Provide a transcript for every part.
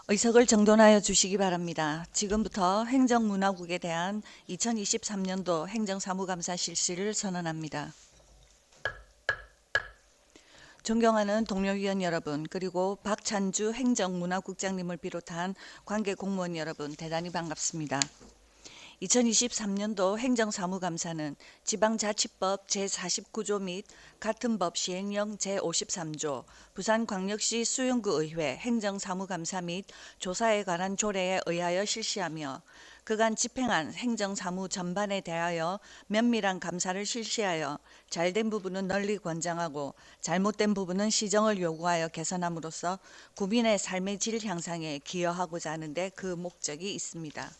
의석을 정돈하여 주시기 바랍니다. 지금부터 행정문화국에 대한 2023년도 행정사무감사 실시를 선언합니다. 존경하는 동료위원 여러분, 그리고 박찬주 행정문화국장님을 비롯한 관계 공무원 여러분, 대단히 반갑습니다. 2023년도 행정사무감사는 지방자치법 제49조 및 같은 법 시행령 제53조, 부산광역시 수용구의회 행정사무감사 및 조사에 관한 조례에 의하여 실시하며 그간 집행한 행정사무 전반에 대하여 면밀한 감사를 실시하여 잘된 부분은 널리 권장하고 잘못된 부분은 시정을 요구하여 개선함으로써 국민의 삶의 질 향상에 기여하고자 하는데 그 목적이 있습니다.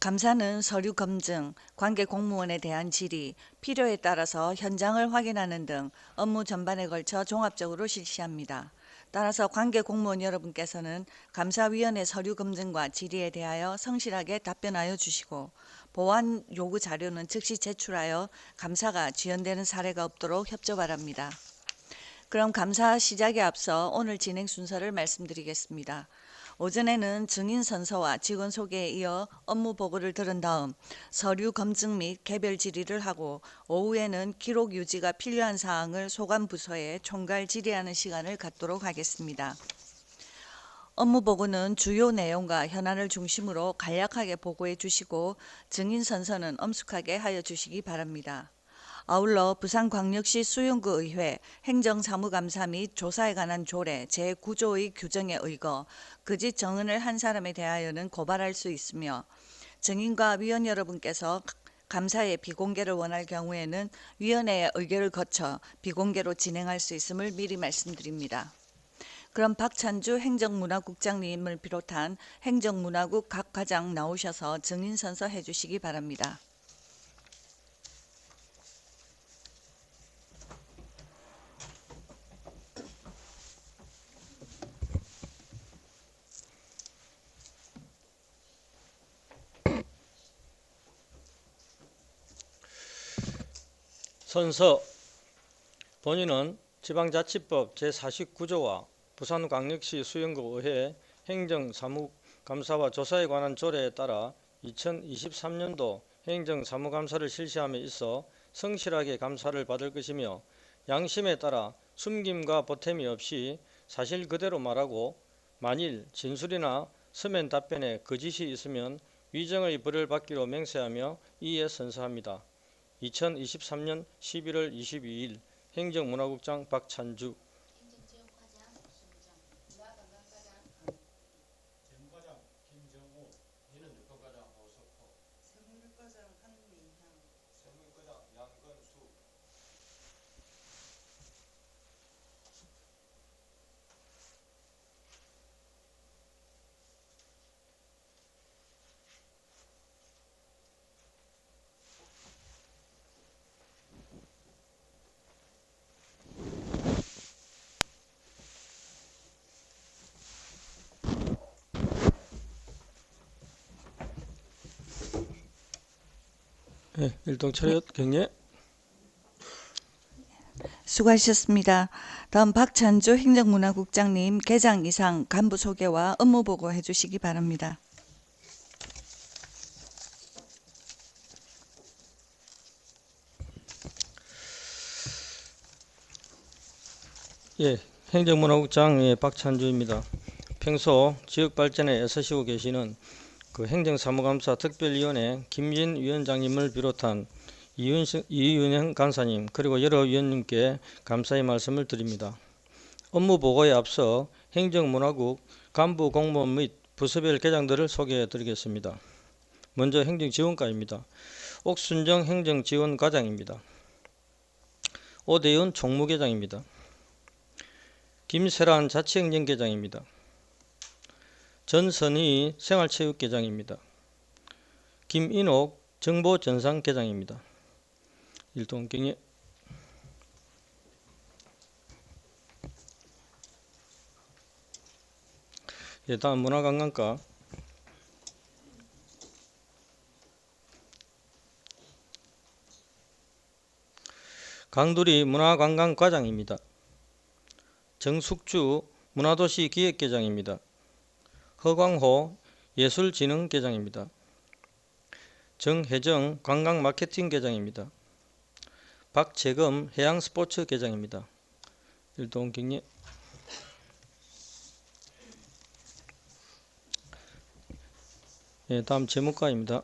감사는 서류 검증, 관계 공무원에 대한 질의, 필요에 따라서 현장을 확인하는 등 업무 전반에 걸쳐 종합적으로 실시합니다. 따라서 관계 공무원 여러분께서는 감사위원회 서류 검증과 질의에 대하여 성실하게 답변하여 주시고 보완 요구 자료는 즉시 제출하여 감사가 지연되는 사례가 없도록 협조 바랍니다. 그럼 감사 시작에 앞서 오늘 진행 순서를 말씀드리겠습니다. 오전에는 증인 선서와 직원 소개에 이어 업무 보고를 들은 다음 서류 검증 및 개별 질의를 하고 오후에는 기록 유지가 필요한 사항을 소관 부서에 총괄 질의하는 시간을 갖도록 하겠습니다. 업무 보고는 주요 내용과 현안을 중심으로 간략하게 보고해 주시고 증인 선서는 엄숙하게 하여 주시기 바랍니다. 아울러 부산광역시 수용구의회 행정사무감사 및 조사에 관한 조례 제9조의 규정에 의거 거짓 정언을 한 사람에 대하여는 고발할 수 있으며 증인과 위원 여러분께서 감사의 비공개를 원할 경우에는 위원회의 의결을 거쳐 비공개로 진행할 수 있음을 미리 말씀드립니다. 그럼 박찬주 행정문화국장님을 비롯한 행정문화국 각 과장 나오셔서 증인 선서해 주시기 바랍니다. 선서. 본인은 지방자치법 제49조와 부산광역시 수용구의회 행정사무감사와 조사에 관한 조례에 따라 2023년도 행정사무감사를 실시함에 있어 성실하게 감사를 받을 것이며 양심에 따라 숨김과 보탬이 없이 사실 그대로 말하고 만일 진술이나 서면 답변에 거짓이 있으면 위정의 벌을 받기로 맹세하며 이에 선서합니다. 2023년 11월 22일 행정문화국장 박찬주. 행정지원과장 박순정, 문화관광과장 재무과장 김정우, 인원유통과장 오석호, 세무과장 한민향, 세무과장 양건수. 일동 차렷 경례. 수고하셨습니다. 다음 박찬주 행정문화국장님 개장 이상 간부 소개와 업무 보고 해주시기 바랍니다. 행정문화국장 박찬주입니다. 평소 지역발전에 애쓰시고 계시는 행정사무감사 특별위원회 김진 위원장님을 비롯한 이윤영 간사님 그리고 여러 위원님께 감사의 말씀을 드립니다. 업무 보고에 앞서 행정문화국 간부 공무원 및 부서별 계장들을 소개해 드리겠습니다. 먼저 행정지원과입니다. 옥순정 행정지원과장입니다. 오대윤 총무계장입니다. 김세란 자치행정계장입니다. 전선희 생활체육계장입니다. 김인옥 정보전산계장입니다. 일동경례. 다음 문화관광과. 강두리 문화관광과장입니다. 정숙주 문화도시기획계장입니다. 허광호 예술진흥계장입니다. 정혜정 관광마케팅계장입니다. 박재금 해양스포츠계장입니다. 일동경례. 다음 재무과입니다.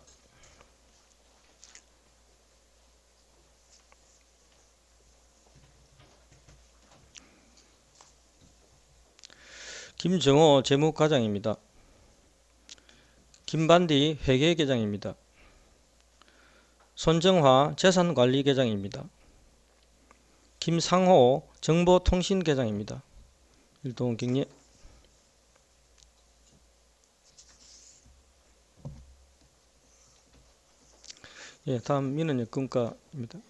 김정호 재무과장입니다. 김반디 회계계장입니다. 손정화 재산관리계장입니다. 김상호 정보통신계장입니다. 일동경례. 다음 민원여건과입니다.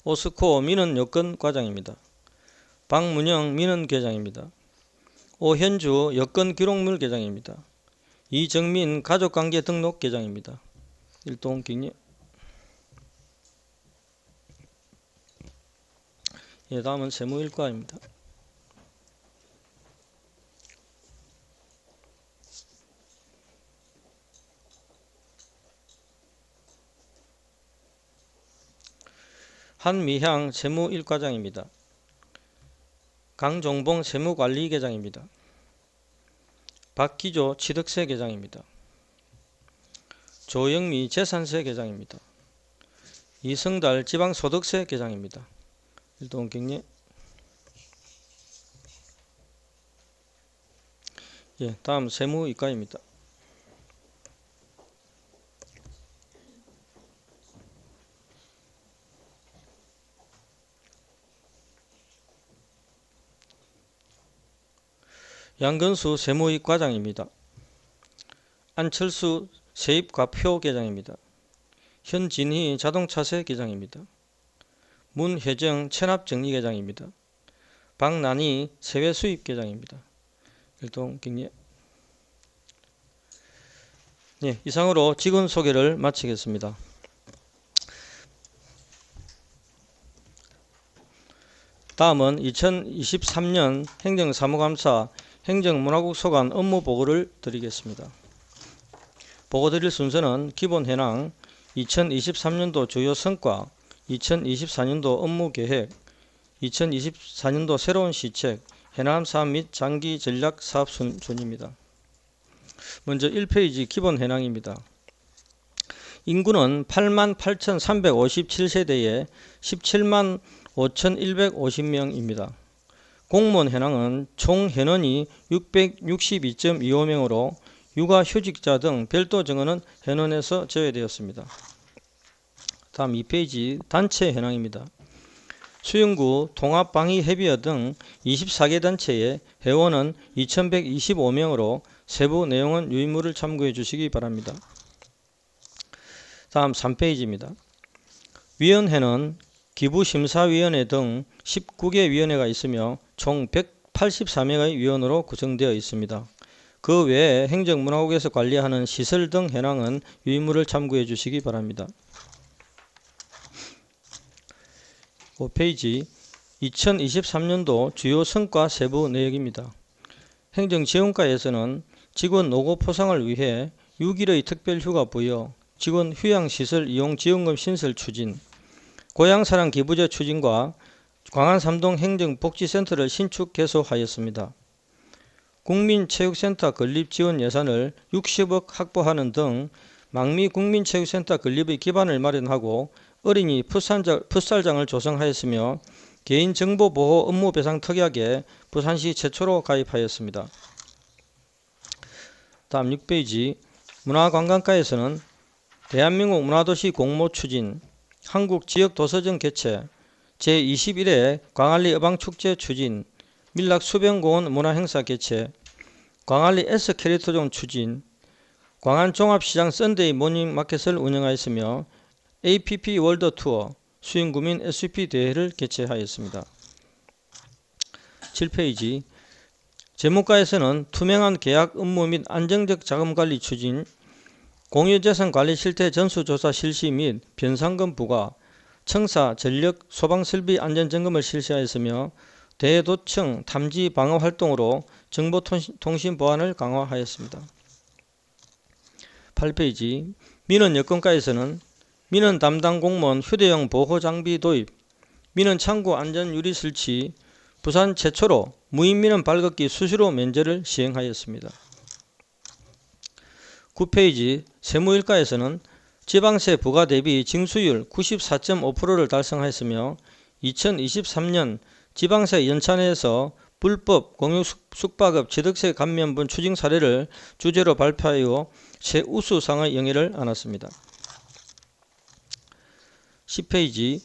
오스코 민원여건과장입니다. 박문영 민원계장입니다. 오현주 여건기록물계장입니다. 이정민 가족관계등록계장입니다. 일동경례. 다음은 세무일과입니다. 한미향 세무일과장입니다. 강종봉 세무관리계장입니다. 박기조 취득세계장입니다. 조영미 재산세계장입니다. 이성달 지방소득세계장입니다. 일동경례. 다음 세무이과입니다. 양근수 세무이과장입니다. 안철수 세입과표계장입니다. 현진희 자동차세계장입니다. 문혜정 체납정리계장입니다. 박난희 세외수입계장입니다. 일동경례. 이상으로 직원 소개를 마치겠습니다. 다음은 2023년 행정사무감사 행정문화국 소관 업무 보고를 드리겠습니다. 보고 드릴 순서는 기본 현황, 2023년도 주요 성과, 2024년도 업무 계획, 2024년도 새로운 시책, 해남 사업 및 장기 전략 사업 순입니다. 먼저 1페이지 기본 현황입니다. 인구는 88,357세대에 17만 5,150명입니다. 공무원 현황은 총 현원이 662.25명으로 육아휴직자 등 별도 정원은 현원에서 제외되었습니다. 다음 2페이지 단체 현황입니다. 수영구 통합방위협의회 등 24개 단체의 회원은 2,125명으로 세부 내용은 유의물을 참고해 주시기 바랍니다. 다음 3페이지입니다. 위원회는 기부심사위원회 등 19개 위원회가 있으며 총 184명의 위원으로 구성되어 있습니다. 그 외에 행정문화국에서 관리하는 시설 등 현황은 유의물을 참고해 주시기 바랍니다. 5페이지 2023년도 주요 성과 세부 내역입니다. 행정지원과에서는 직원 노고 포상을 위해 6일의 특별휴가 부여, 직원 휴양시설 이용 지원금 신설 추진, 고향사랑 기부제 추진과 광안삼동 행정복지센터를 신축 개소하였습니다. 국민체육센터 건립 지원 예산을 60억 확보하는 등 망미 국민체육센터 건립의 기반을 마련하고 어린이 풋살장을 조성하였으며 개인정보보호 업무배상 특약에 부산시 최초로 가입하였습니다. 다음 6페이지 문화관광과에서는 대한민국 문화도시 공모 추진, 한국지역도서전 개최, 제21회 광안리 어방축제 추진, 밀락수변공원 문화행사 개최, 광안리 S캐리터존 추진, 광안종합시장 썬데이 모닝마켓을 운영하였으며 APP 월드투어, 수영구민 SUP 대회를 개최하였습니다. 7페이지 재무과에서는 투명한 계약 업무 및 안정적 자금관리 추진, 공유재산관리 실태 전수조사 실시 및 변상금 부과, 청사 전력 소방설비 안전점검을 실시하였으며 대도청 탐지 방어 활동으로 정보통신 보안을 강화하였습니다. 8페이지 민원 여건과에서는 민원 담당 공무원 휴대용 보호장비 도입, 민원 창구 안전 유리 설치, 부산 최초로 무인민원 발급기 수시로 면제를 시행하였습니다. 9페이지 세무일과에서는 지방세 부과 대비 징수율 94.5%를 달성하였으며 2023년 지방세 연찬회에서 불법 공유 숙박업 취득세 감면분 추징 사례를 주제로 발표하여 최우수상의 영예를 안았습니다. 10페이지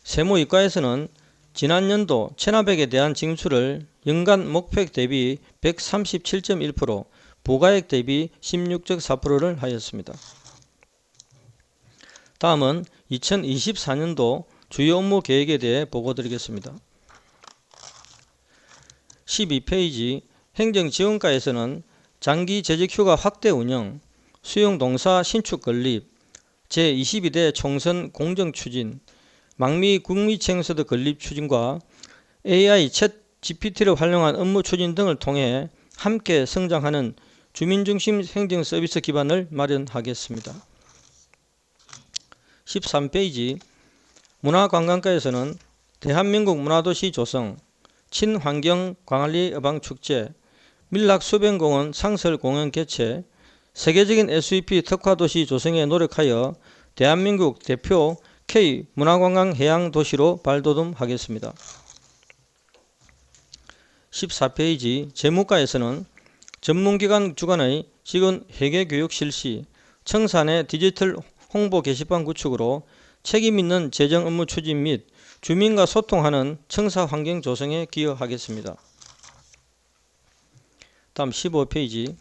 세무이과에서는 지난 연도 체납액에 대한 징수를 연간 목표액 대비 137.1%, 부가액 대비 16.4%를 하였습니다. 다음은 2024년도 주요 업무 계획에 대해 보고드리겠습니다. 12페이지 행정지원과에서는 장기 재직휴가 확대 운영, 수용동사 신축 건립, 제22대 총선 공정 추진, 망미 국미채용서도 건립 추진과 AI 챗 GPT를 활용한 업무 추진 등을 통해 함께 성장하는 주민중심 행정서비스 기반을 마련하겠습니다. 13페이지 문화관광과에서는 대한민국 문화도시 조성, 친환경 광안리 어방축제, 밀락수변공원 상설공원 개최, 세계적인 SUP 특화도시 조성에 노력하여 대한민국 대표 K-문화관광 해양도시로 발돋움하겠습니다. 14페이지 재무과에서는 전문기관 주관의 직원 회계교육 실시, 청사내 디지털 홍보 게시판 구축으로 책임있는 재정 업무 추진 및 주민과 소통하는 청사 환경 조성에 기여하겠습니다. 다음 15페이지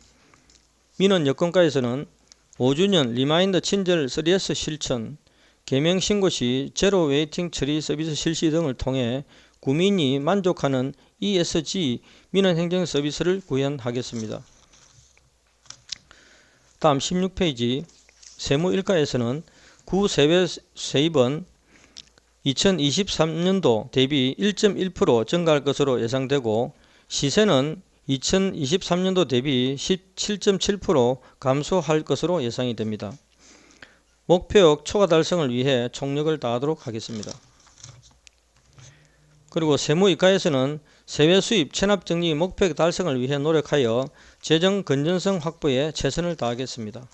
민원 여건과에서는 5주년 리마인드 친절 3S 실천, 개명 신고 시 제로 웨이팅 처리 서비스 실시 등을 통해 구민이 만족하는 ESG 민원 행정 서비스를 구현하겠습니다. 다음 16페이지 세무일과에서는 구세외 세입은 2023년도 대비 1.1% 증가할 것으로 예상되고 시세는 2023년도 대비 17.7% 감소할 것으로 예상이 됩니다. 목표역 초과 달성을 위해 총력을 다하도록 하겠습니다. 그리고 세무이과에서는 세외 수입 체납 정리 목표역 달성을 위해 노력하여 재정 건전성 확보에 최선을 다하겠습니다.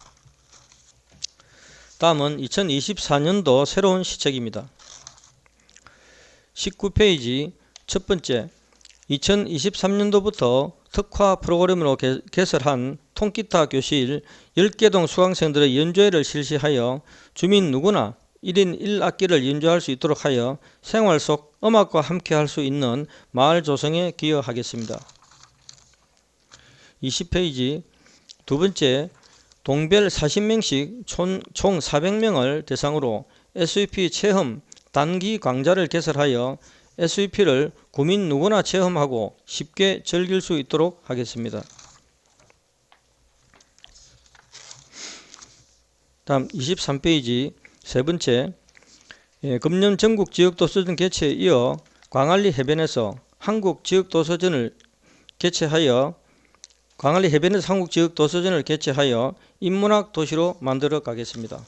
다음은 2024년도 새로운 시책입니다. 19페이지 첫 번째, 2023년도부터 특화 프로그램으로 개설한 통기타 교실 10개동 수강생들의 연주회를 실시하여 주민 누구나 1인 1악기를 연주할 수 있도록 하여 생활 속 음악과 함께 할 수 있는 마을 조성에 기여하겠습니다. 20페이지 두 번째, 동별 40명씩 총 400명을 대상으로 SUP 체험 단기 강좌를 개설하여 SUP를 구민 누구나 체험하고 쉽게 즐길 수 있도록 하겠습니다. 다음 23페이지 세 번째, 금년 전국 지역도서전 개최에 이어 광안리 해변에서 한국 지역도서전을 개최하여 인문학 도시로 만들어 가겠습니다.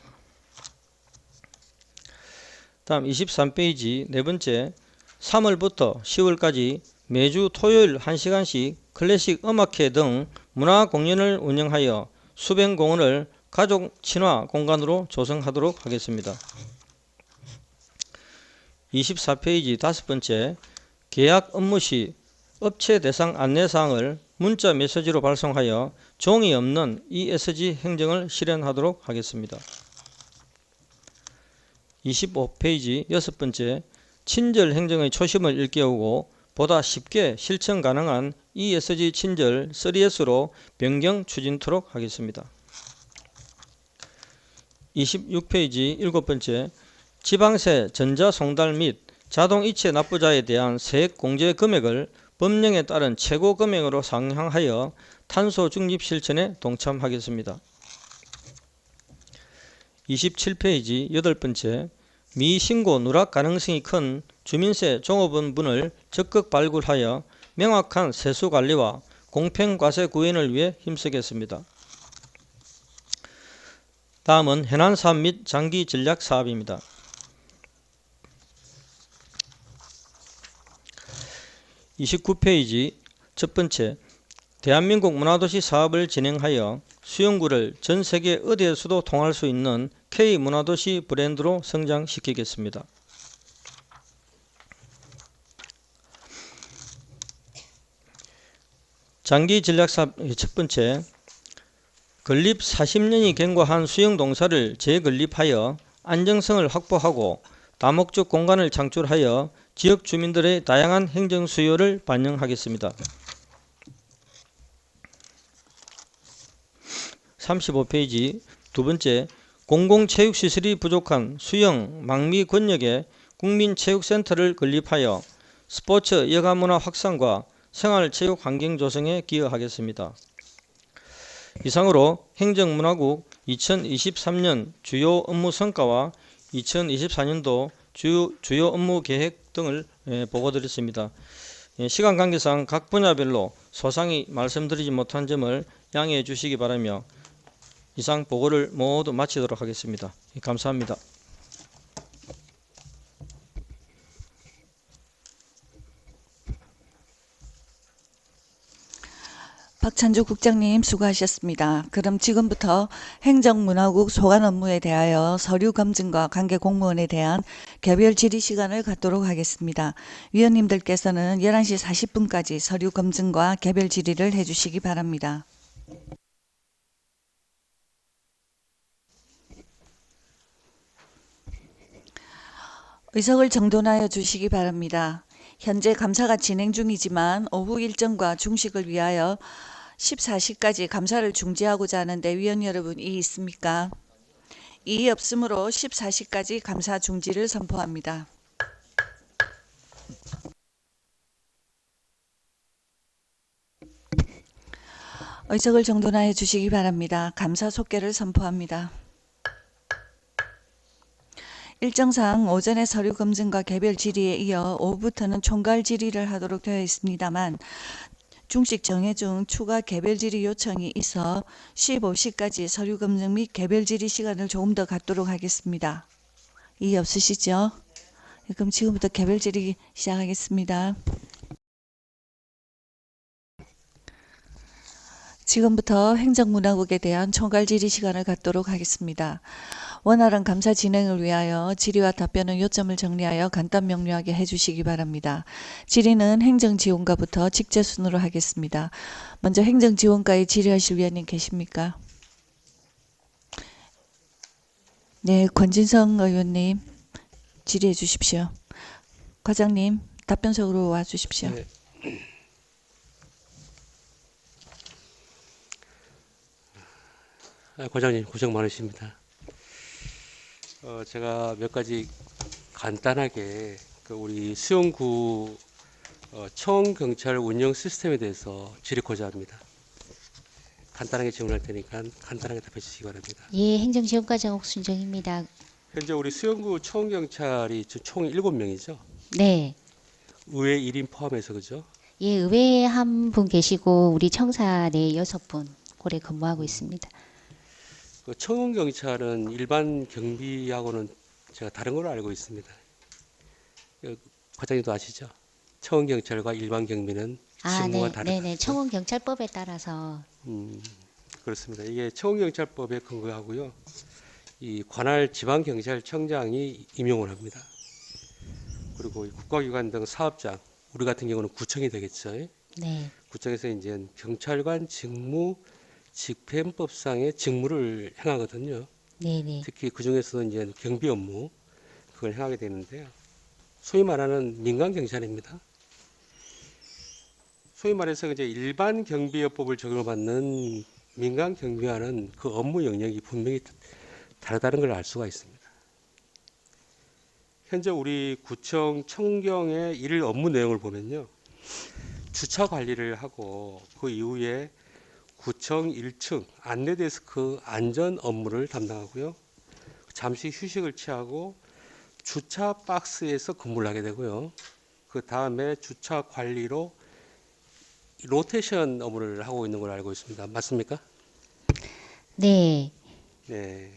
다음 23페이지 네 번째, 3월부터 10월까지 매주 토요일 1시간씩 클래식 음악회 등 문화 공연을 운영하여 수변공원을 가족 친화 공간으로 조성하도록 하겠습니다. 24페이지 다섯 번째, 계약 업무 시 업체 대상 안내사항을 문자 메시지로 발송하여 종이 없는 ESG 행정을 실현하도록 하겠습니다. 25페이지 여섯 번째, 친절 행정의 초심을 일깨우고 보다 쉽게 실천 가능한 ESG 친절 3S로 변경 추진토록 하겠습니다. 26페이지 일곱 번째, 지방세 전자송달 및 자동이체 납부자에 대한 세액 공제 금액을 법령에 따른 최고 금액으로 상향하여 탄소 중립 실천에 동참하겠습니다. 27페이지 여덟 번째, 미신고 누락 가능성이 큰 주민세 종업원분을 적극 발굴하여 명확한 세수 관리와 공평 과세 구현을 위해 힘쓰겠습니다. 다음은 현안 사업 및 장기 전략 사업입니다. 29페이지 첫 번째, 대한민국 문화도시 사업을 진행하여 수영구를 전 세계 어디에서도 통할 수 있는 K문화도시 브랜드로 성장시키겠습니다. 장기 전략사업 첫 번째, 건립 40년이 경과한 수영동사를 재건립하여 안정성을 확보하고 다목적 공간을 창출하여 지역 주민들의 다양한 행정 수요를 반영하겠습니다. 35페이지 두 번째, 공공체육시설이 부족한 수영, 망미 권역에 국민체육센터를 건립하여 스포츠 여가문화 확산과 생활체육 환경 조성에 기여하겠습니다. 이상으로 행정문화국 2023년 주요 업무 성과와 2024년도 주요 업무 계획 등을 보고드렸습니다. 시간 관계상 각 분야별로 소상히 말씀드리지 못한 점을 양해해 주시기 바라며 이상 보고를 모두 마치도록 하겠습니다. 감사합니다. 박찬주 국장님 수고하셨습니다. 그럼 지금부터 행정문화국 소관 업무에 대하여 서류 검증과 관계 공무원에 대한 개별 질의 시간을 갖도록 하겠습니다. 위원님들께서는 11시 40분까지 서류 검증과 개별 질의를 해주시기 바랍니다. 의석을 정돈하여 주시기 바랍니다. 현재 감사가 진행 중이지만 오후 일정과 중식을 위하여 14시까지 감사를 중지하고자 하는데 위원 여러분 이의 있습니까? 이의 없으므로 14시까지 감사 중지를 선포합니다. 의석을 정돈하여 주시기 바랍니다. 감사 속개를 선포합니다. 일정상 오전에 서류 검증과 개별 질의에 이어 오후부터는 총괄 질의를 하도록 되어 있습니다만 중식 정회 중 추가 개별 질의 요청이 있어 15시까지 서류 검증 및 개별 질의 시간을 조금 더 갖도록 하겠습니다. 이의 없으시죠? 그럼 지금부터 개별 질의 시작하겠습니다. 지금부터 행정문화국에 대한 총괄 질의 시간을 갖도록 하겠습니다. 원활한 감사 진행을 위하여 질의와 답변은 요점을 정리하여 간단 명료하게 해주시기 바랍니다. 질의는 행정지원과부터 직제순으로 하겠습니다. 먼저 행정지원과에 질의하실 위원님 계십니까? 네, 권진성 의원님 질의해 주십시오. 과장님 답변석으로 와 주십시오. 네. 과장님 고생 많으십니다. 제가 몇 가지 간단하게 우리 수영구 청경찰 운영 시스템에 대해서 질의하고자 합니다. 간단하게 질문할 테니까 간단하게 답해 주시기 바랍니다. 예, 행정지원과장 옥순정입니다. 현재 우리 수영구 청경찰이 총 7명이죠. 네. 의회 1인 포함해서 그죠? 예, 의회에 한 분 계시고 우리 청사 내 6분 고래 근무하고 있습니다. 그 청원경찰은 일반 경비하고는 제가 다른 걸로 알고 있습니다. 과장님도 아시죠? 청원경찰과 일반 경비는 직무가 다르다. 네네. 청원경찰법에 따라서 그렇습니다. 이게 청원경찰법에 근거하고요. 이 관할 지방경찰청장이 임용을 합니다. 그리고 국가기관 등 사업장, 우리 같은 경우는 구청이 되겠죠. 네. 구청에서 이제 경찰관 직무 집행법상의 직무를 행하거든요. 네네. 특히 그 중에서도 이제 경비 업무 그걸 행하게 되는데요. 소위 말하는 민간 경찰입니다. 소위 말해서 이제 일반 경비업법을 적용받는 민간 경비와는 그 업무 영역이 분명히 다르다는 걸 알 수가 있습니다. 현재 우리 구청 청경의 일 업무 내용을 보면요. 주차 관리를 하고 그 이후에 구청 1층 안내데스크 안전 업무를 담당하고요. 잠시 휴식을 취하고 주차 박스에서 근무를 하게 되고요. 그 다음에 주차 관리로 로테이션 업무를 하고 있는 걸로 알고 있습니다. 맞습니까? 네. 네.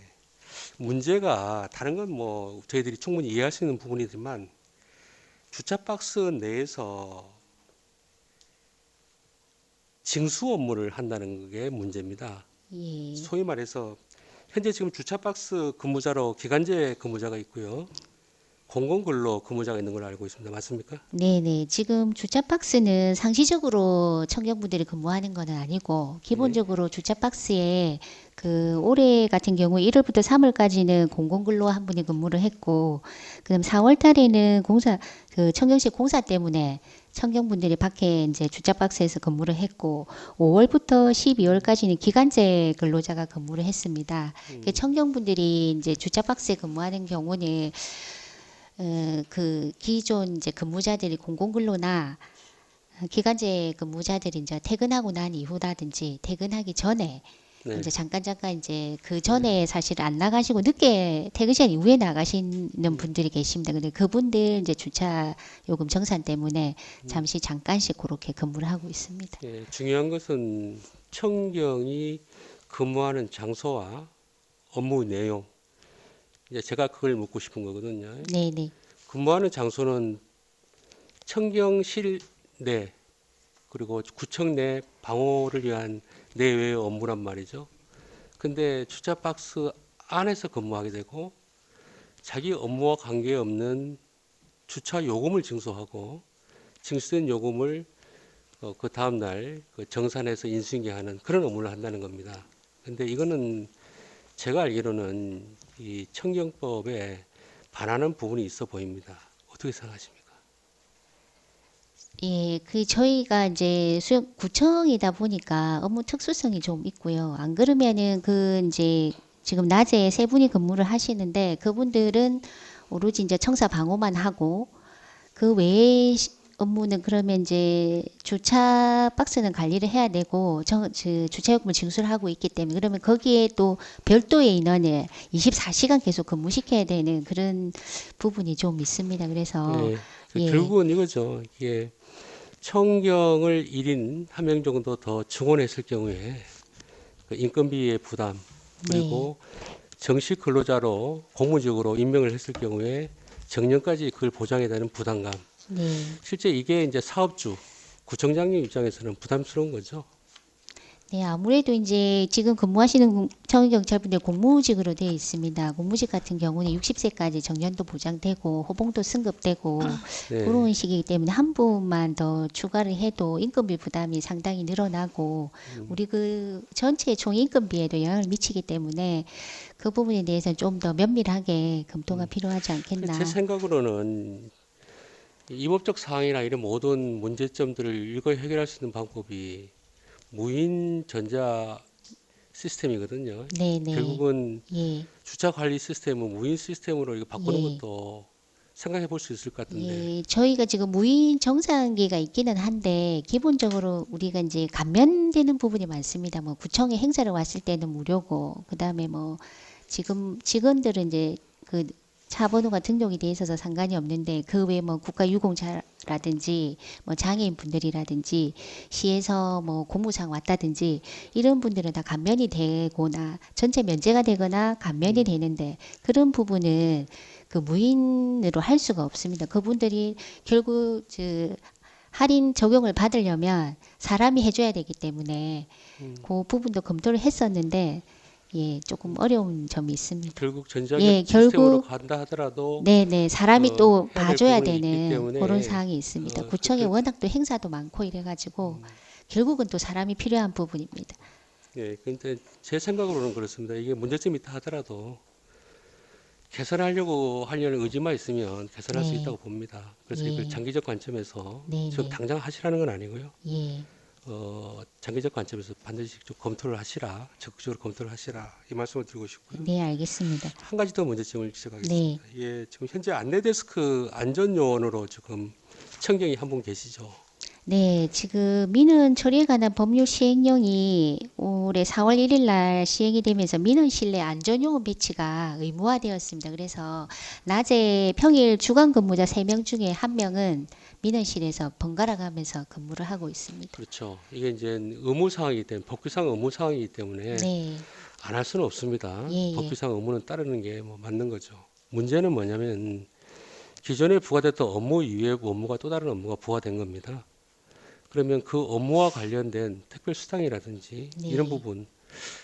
문제가 다른 건 뭐 저희들이 충분히 이해할 수 있는 부분이지만 주차 박스 내에서 징수 업무를 한다는 게 문제입니다. 예. 소위 말해서 현재 지금 주차 박스 근무자로 기간제 근무자가 있고요. 공공근로 근무자가 있는 걸로 알고 있습니다. 맞습니까? 네네. 지금 주차 박스는 상시적으로 청년분들이 근무하는 건 아니고 기본적으로 주차 박스에 그 올해 같은 경우 1월부터 3월까지는 공공근로 한 분이 근무를 했고 그다음 4월 달에는 그 청경시 공사 때문에 청년분들이 밖에 이제 주차 박스에서 근무를 했고 5월부터 12월까지는 기간제 근로자가 근무를 했습니다. 그 청년분들이 이제 주차 박스에 근무하는 경우는 그 기존 이제 근무자들이 공공근로나 기간제 근무자들이 이제 퇴근하고 난 이후라든지 퇴근하기 전에 네. 이제 잠깐 이제 그 전에 사실 안 나가시고 늦게 퇴근 시간 이후에 나가시는 분들이 계십니다. 근데 그분들 이제 주차 요금 정산 때문에 잠시 잠깐씩 그렇게 근무를 하고 있습니다. 예, 중요한 것은 청경이 근무하는 장소와 업무 내용. 이제 제가 그걸 묻고 싶은 거거든요. 네네. 근무하는 장소는 청경실 내 그리고 구청 내 방호를 위한 내외의 업무란 말이죠. 근데 주차 박스 안에서 근무하게 되고 자기 업무와 관계없는 주차 요금을 징수하고 징수된 요금을 그 다음날 그 정산해서 인수인계하는 그런 업무를 한다는 겁니다. 근데 이거는 제가 알기로는 이 청경법에 반하는 부분이 있어 보입니다. 어떻게 생각하십니까? 예, 그 저희가 이제 구청이다 보니까 업무 특수성이 좀 있고요. 안 그러면은 그 이제 지금 낮에 세 분이 근무를 하시는데 그분들은 오로지 이제 청사 방호만 하고 그 외의 업무는 그러면 이제 주차 박스는 관리를 해야 되고 주차요금을 징수를 하고 있기 때문에 그러면 거기에 또 별도의 인원을 24시간 계속 근무시켜야 되는 그런 부분이 좀 있습니다. 그래서 네, 예. 결국은 이거죠. 이게 청경을 1인 한 명 정도 더 증원했을 경우에 그 인건비의 부담 그리고 정식 근로자로 공무직으로 임명을 했을 경우에 정년까지 그걸 보장해야 되는 부담감. 네. 실제 이게 이제 사업주, 구청장님 입장에서는 부담스러운 거죠. 네, 아무래도 이제 지금 근무하시는 청경찰분들 공무직으로 되어 있습니다. 공무직 같은 경우는 60세까지 정년도 보장되고 호봉도 승급되고 네. 그런 시기이기 때문에 한 분만 더 추가를 해도 인건비 부담이 상당히 늘어나고 우리 그 전체 총 인건비에도 영향을 미치기 때문에 그 부분에 대해서는 좀 더 면밀하게 검토가 필요하지 않겠나. 제 생각으로는 이법적 사항이나 이런 모든 문제점들을 일괄 해결할 수 있는 방법이 무인 전자 시스템이거든요. 네네. 결국은 예. 주차 관리 시스템은 무인 시스템으로 이거 바꾸는 예. 것도 생각해 볼 수 있을 것 같은데. 예, 저희가 지금 무인 정상기가 있기는 한데 기본적으로 우리가 이제 감면되는 부분이 많습니다. 뭐 구청에 행사를 왔을 때는 무료고 그다음에 뭐 지금 직원들은 이제 그 차 번호가 등록이 돼 있어서 상관이 없는데 그 외에 뭐 국가유공자라든지 뭐 장애인 분들이라든지 시에서 뭐 공무상 왔다든지 이런 분들은 다 감면이 되거나 전체 면제가 되거나 감면이 되는데 그런 부분은 그 무인으로 할 수가 없습니다. 그분들이 결국 할인 적용을 받으려면 사람이 해줘야 되기 때문에 그 부분도 검토를 했었는데 예, 조금 어려운 점이 있습니다. 결국 전자 예, 시스템으로 결국 간다 하더라도 네네 사람이 또 해야 될 봐줘야 부분이 있기 되는 때문에 그런 사항이 있습니다. 구청에 워낙 또 행사도 많고 이래가지고 결국은 또 사람이 필요한 부분입니다. 예, 근데 제 생각으로는 그렇습니다. 이게 문제점이 있다 하더라도 개선하려고 하려는 의지만 있으면 개선할 수 네. 있다고 봅니다. 그래서 예. 이걸 장기적 관점에서 네, 지금 네. 당장 하시라는 건 아니고요. 예, 장기적 관점에서 반드시 좀 검토를 하시라, 적극적으로 검토를 하시라 이 말씀을 드리고 싶고요. 네 알겠습니다. 한 가지 더 문제점을 지적하겠습니다. 예, 지금 현재 안내데스크 안전요원으로 지금 청경이 한 분 계시죠. 네, 지금 민원 처리에 관한 법률 시행령이 올해 4월 1일 날 시행이 되면서 민원 실내 안전요원 배치가 의무화되었습니다. 그래서 낮에 평일 주간 근무자 3명 중에 1명은 민원실에서 번갈아 가면서 근무를 하고 있습니다. 그렇죠. 이게 이제 의무 사항이기 때문에 법규상 의무 사항이기 때문에 네, 안 할 수는 없습니다. 예, 예. 법규상 의무는 따르는 게 뭐 맞는 거죠. 문제는 뭐냐면 기존에 부과됐던 업무 이외의 업무가 또 다른 업무가 부과된 겁니다. 그러면 그 업무와 관련된 특별 수당이라든지 네. 이런 부분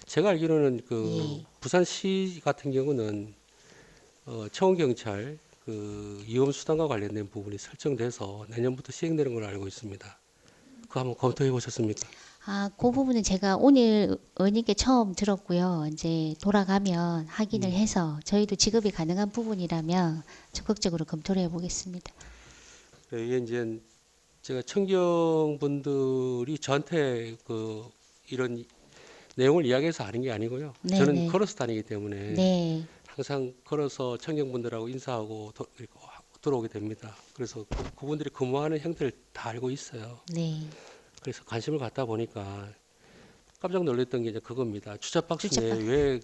제가 알기로는 그 예. 부산시 같은 경우는 청원 경찰 그 위험 수당과 관련된 부분이 설정돼서 내년부터 시행되는 걸로 알고 있습니다. 그거 한번 검토해 보셨습니까? 아, 그 부분은 제가 오늘 의원님께 처음 들었고요. 이제 돌아가면 확인을 해서 저희도 지급이 가능한 부분이라면 적극적으로 검토를 해보겠습니다. 이게 이제 제가 청경분들이 저한테 그 이런 내용을 이야기해서 아는 게 아니고요. 네, 저는 네. 걸어서 다니기 때문에 네, 항상 걸어서 청경분들하고 인사하고 이렇게 들어오게 됩니다. 그래서 그분들이 근무하는 형태를 다 알고 있어요. 네. 그래서 관심을 갖다 보니까 깜짝 놀랐던 게 이제 그겁니다. 주차박스 내에 주차박- 왜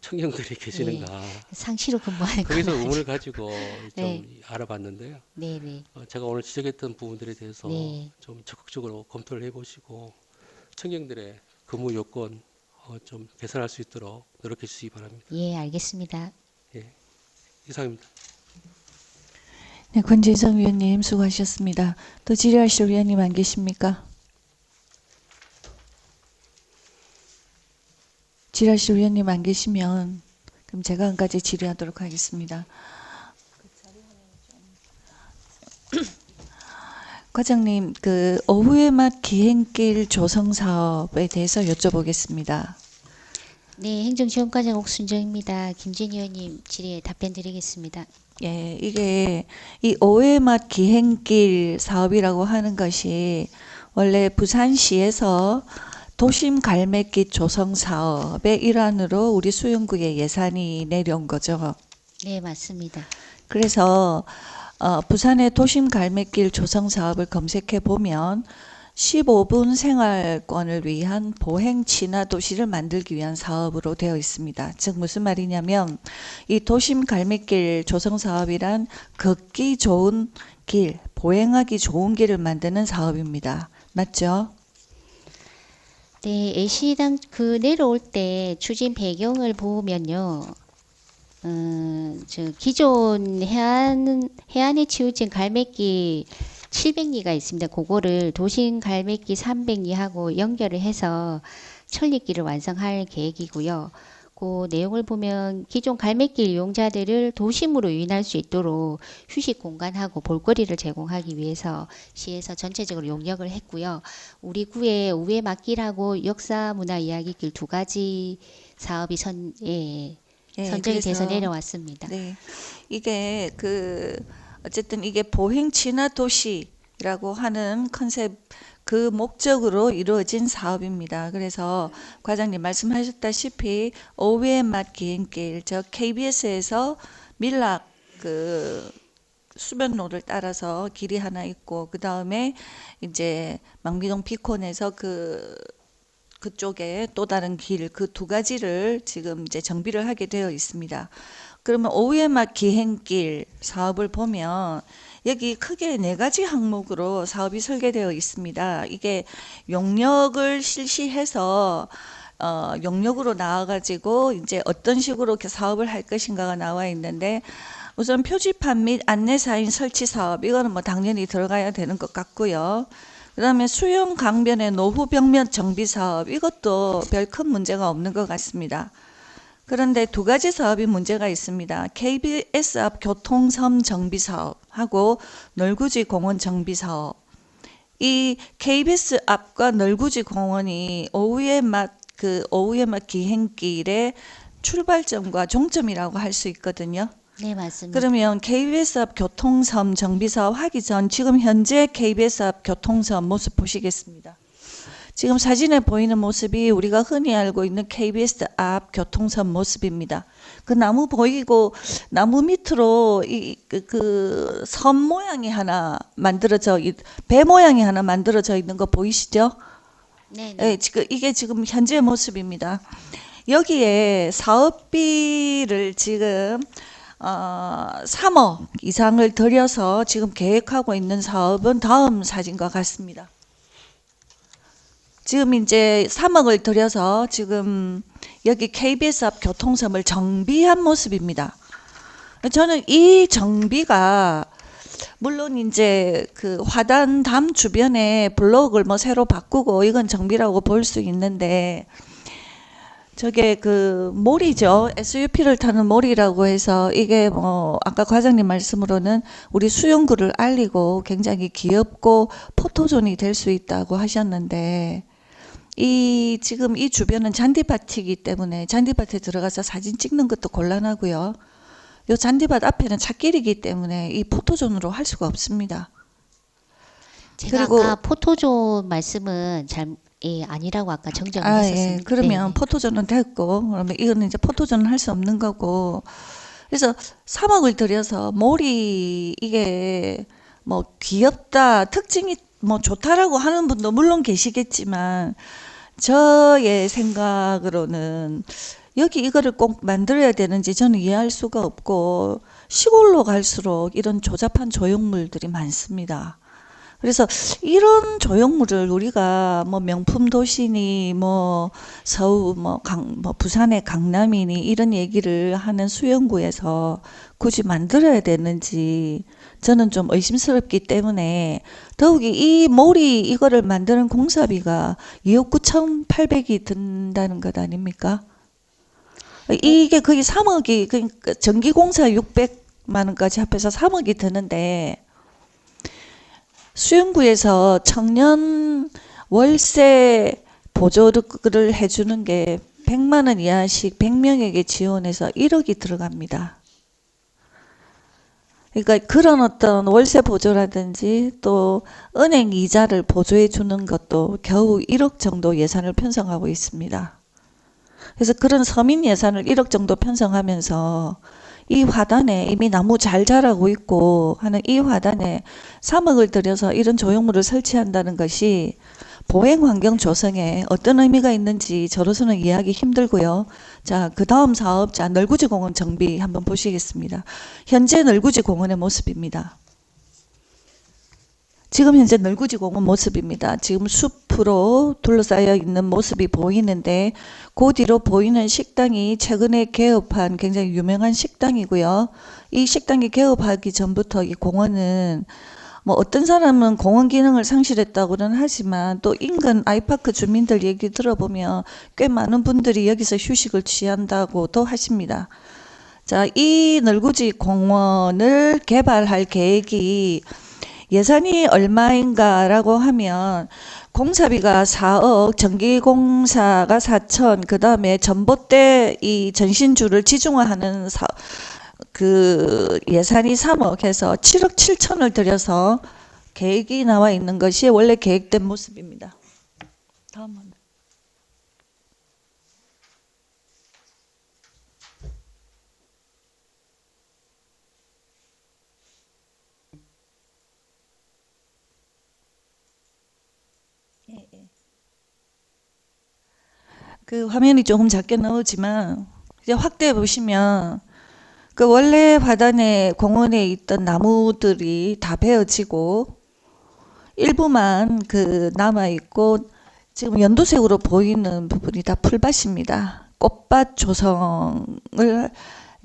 청경들이 계시는가. 상시로 근무하는 거기서 건 의문을 가지고 좀 네. 알아봤는데요. 네, 네. 제가 오늘 지적했던 부분들에 대해서 네. 좀 적극적으로 검토를 해보시고 청경들의 근무 요건 좀 개선할 수 있도록 노력해 주시기 바랍니다. 예, 알겠습니다. 이상입니다. 네, 권재성 위원님 수고하셨습니다. 또 질의하실 위원님 안 계십니까? 질의하실 위원님 안 계시면 그럼 제가 한 가지 질의하도록 하겠습니다. 과장님, 그 오후의 맛 기행길 조성 사업에 대해서 여쭤보겠습니다. 네, 행정지원과장 옥순정입니다. 김진희 의원님 질의에 답변 드리겠습니다. 예, 이게 이 오후의 맛 기행길 사업이라고 하는 것이 원래 부산시에서 도심 갈매길 조성 사업의 일환으로 우리 수영구에 예산이 내려온 거죠. 네, 맞습니다. 그래서 부산의 도심 갈매길 조성 사업을 검색해 보면 15분 생활권을 위한 보행 친화 도시를 만들기 위한 사업으로 되어 있습니다. 즉 무슨 말이냐면 이 도심 갈매길 조성 사업이란 걷기 좋은 길, 보행하기 좋은 길을 만드는 사업입니다. 맞죠? 네, 애시당 그 내려올 때 추진 배경을 보면요. 저 기존 해안에 치우친 갈매길 700리가 있습니다. 그거를 도심 갈매길 300리하고 연결을 해서 천리길을 완성할 계획이고요. 그 내용을 보면 기존 갈매길 이용자들을 도심으로 유인할 수 있도록 휴식 공간하고 볼거리를 제공하기 위해서 시에서 전체적으로 용역을 했고요. 우리 구에 우회 맞길하고 역사 문화 이야기길 두 가지 사업이 선정이 돼서 내려왔습니다. 네, 이게 어쨌든 이게 보행 친화 도시라고 하는 컨셉 그 목적으로 이루어진 사업입니다. 그래서 과장님 말씀하셨다시피 오후의 맛 기행길, 즉 KBS에서 밀락 그 수변로를 따라서 길이 하나 있고 그 다음에 이제 망미동 비콘에서 그쪽에 또 다른 길 그 두 가지를 지금 이제 정비를 하게 되어 있습니다. 그러면 오후의 맛 기행길 사업을 보면 여기 크게 4가지 항목으로 사업이 설계되어 있습니다. 이게 용역을 실시해서 용역으로 나와가지고 이제 어떤 식으로 이렇게 사업을 할 것인가가 나와 있는데 우선 표지판 및 안내사인 설치 사업 이거는 뭐 당연히 들어가야 되는 것 같고요. 그다음에 수영 강변의 노후 벽면 정비 사업 이것도 별 큰 문제가 없는 것 같습니다. 그런데 2가지 사업이 문제가 있습니다. KBS 앞 교통섬 정비 사업하고 널구지 공원 정비 사업. 이 KBS 앞과 널구지 공원이 오후의 맛 기행길의 출발점과 종점이라고 할 수 있거든요. 네, 맞습니다. 그러면 KBS 앞 교통섬 정비 사업 하기 전 지금 현재 KBS 앞 교통섬 모습 보시겠습니다. 지금 사진에 보이는 모습이 우리가 흔히 알고 있는 KBS 앞 교통선 모습입니다. 그 나무 보이고 나무 밑으로 그 선 모양이 하나 만들어져 배 모양이 하나 만들어져 있는 거 보이시죠? 네, 예, 지금 이게 지금 현재 모습입니다. 여기에 사업비를 지금 3억 이상을 들여서 지금 계획하고 있는 사업은 다음 사진과 같습니다. 지금 이제 3억을 들여서 지금 여기 KBS 앞 교통섬을 정비한 모습입니다. 저는 이 정비가 물론 이제 그 화단담 주변에 블록을 뭐 새로 바꾸고 이건 정비라고 볼 수 있는데 저게 그 몰이죠. SUP를 타는 몰이라고 해서 이게 뭐 아까 과장님 말씀으로는 우리 수용구를 알리고 굉장히 귀엽고 포토존이 될 수 있다고 하셨는데 이 지금 이 주변은 잔디밭이기 때문에 잔디밭에 들어가서 사진 찍는 것도 곤란하고요. 요 잔디밭 앞에는 찻길이기 때문에 이 포토존으로 할 수가 없습니다. 제가 그리고 아까 포토존 말씀은 잘 아니라고 아까 정정을 예. 했었습니다. 그러면 네. 포토존은 됐고 그러면 이거는 이제 포토존은 할 수 없는 거고 그래서 3억을 들여서 몰이 이게 뭐 귀엽다 특징이 뭐 좋다라고 하는 분도 물론 계시겠지만 저의 생각으로는 여기 이거를 꼭 만들어야 되는지 저는 이해할 수가 없고 시골로 갈수록 이런 조잡한 조형물들이 많습니다. 그래서 이런 조형물을 우리가 뭐 명품 도시니 뭐 서울 뭐 부산의 강남이니 이런 얘기를 하는 수영구에서 굳이 만들어야 되는지 저는 좀 의심스럽기 때문에 더욱이 이 몰이 이거를 만드는 공사비가 2억 9,800이 든다는 것 아닙니까? 이게 거의 3억이 그러니까 전기공사 600만 원까지 합해서 3억이 드는데 수영구에서 청년 월세 보조를 해주는 게 100만 원 이하씩 100명에게 지원해서 1억이 들어갑니다. 그러니까 그런 어떤 월세 보조라든지 또 은행 이자를 보조해 주는 것도 겨우 1억 정도 예산을 편성하고 있습니다. 그래서 그런 서민 예산을 1억 정도 편성하면서 이 화단에 이미 나무 잘 자라고 있고 하는 이 화단에 3억을 들여서 이런 조형물을 설치한다는 것이 보행 환경 조성에 어떤 의미가 있는지 저로서는 이해하기 힘들고요. 자, 그 다음 사업자 널구지 공원 정비 한번 보시겠습니다. 현재 널구지 공원의 모습입니다. 지금 현재 널구지 공원 모습입니다. 지금 숲으로 둘러싸여 있는 모습이 보이는데 그 뒤로 보이는 식당이 최근에 개업한 굉장히 유명한 식당이고요. 이 식당이 개업하기 전부터 이 공원은 뭐 어떤 사람은 공원 기능을 상실했다고는 하지만 또 인근 아이파크 주민들 얘기 들어보면 꽤 많은 분들이 여기서 휴식을 취한다고도 하십니다. 자, 이 널구지 공원을 개발할 계획이 예산이 얼마인가라고 하면 공사비가 4억, 전기공사가 4천, 그 다음에 전봇대 이 전신주를 지중화하는 그 예산이 3억 해서 7억 7천을 들여서 계획이 나와 있는 것이 원래 계획된 모습입니다. 다음은. 그 화면이 조금 작게 나오지만 이제 확대해 보시면 그 원래 화단에 공원에 있던 나무들이 다 베어지고 일부만 그 남아 있고 지금 연두색으로 보이는 부분이 다 풀밭입니다. 꽃밭 조성을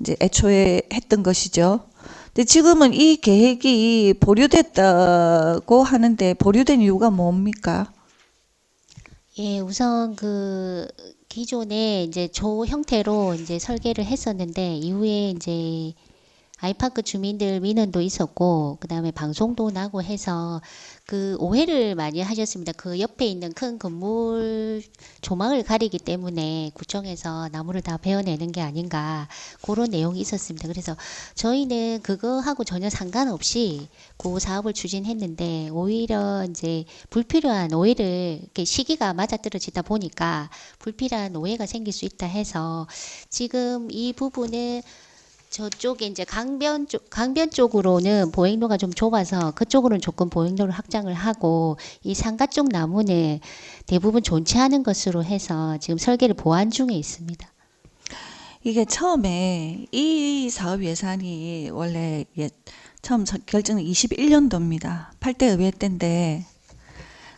이제 애초에 했던 것이죠. 근데 지금은 이 계획이 보류됐다고 하는데 보류된 이유가 뭡니까? 예, 우선 그 기존에 이제 조 형태로 이제 설계를 했었는데 이후에 이제 아이파크 주민들 민원도 있었고 그다음에 방송도 나고 해서 그 오해를 많이 하셨습니다. 그 옆에 있는 큰 건물 조망을 가리기 때문에 구청에서 나무를 다 베어내는 게 아닌가 그런 내용이 있었습니다. 그래서 저희는 그거하고 전혀 상관없이 그 사업을 추진했는데 오히려 이제 불필요한 오해를 이렇게 시기가 맞아떨어지다 보니까 불필요한 오해가 생길 수 있다 해서 지금 이 부분은 저쪽에 이제 강변 쪽으로는 보행로가 좀 좁아서 그쪽으로는 조금 보행로를 확장을 하고 이 상가 쪽 나무는 대부분 존치하는 것으로 해서 지금 설계를 보완 중에 있습니다. 이게 처음에 이 사업 예산이 원래 처음 결정은 21년도입니다. 8대 의회 때인데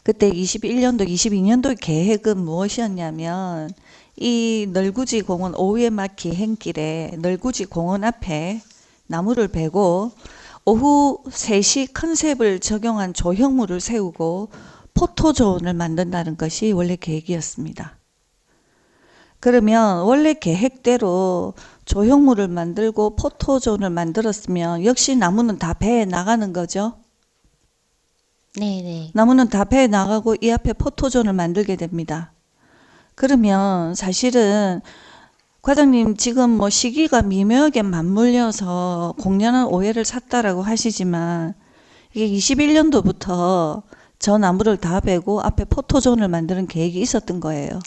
그때 21년도, 22년도 계획은 무엇이었냐면 이 널구지 공원 오후에막 기행길에 널구지 공원 앞에 나무를 베고 오후 3시 컨셉을 적용한 조형물을 세우고 포토존을 만든다는 것이 원래 계획이었습니다. 그러면 원래 계획대로 조형물을 만들고 포토존을 만들었으면 역시 나무는 다 베어 나가는 거죠. 네네. 나무는 다 베어 나가고 이 앞에 포토존을 만들게 됩니다. 그러면 사실은 과장님 지금 뭐 시기가 미묘하게 맞물려서 공연한 오해를 샀다라고 하시지만 이게 21년도부터 저 나무를 다 베고 앞에 포토존을 만드는 계획이 있었던 거예요.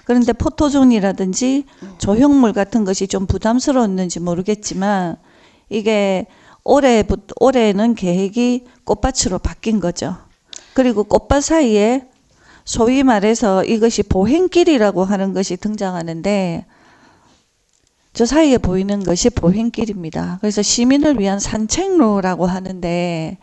그런데 포토존이라든지 조형물 같은 것이 좀 부담스러웠는지 모르겠지만 이게 올해는 계획이 꽃밭으로 바뀐 거죠. 그리고 꽃밭 사이에 소위 말해서 이것이 보행길이라고 하는 것이 등장하는데 저 사이에 보이는 것이 보행길입니다. 그래서 시민을 위한 산책로라고 하는데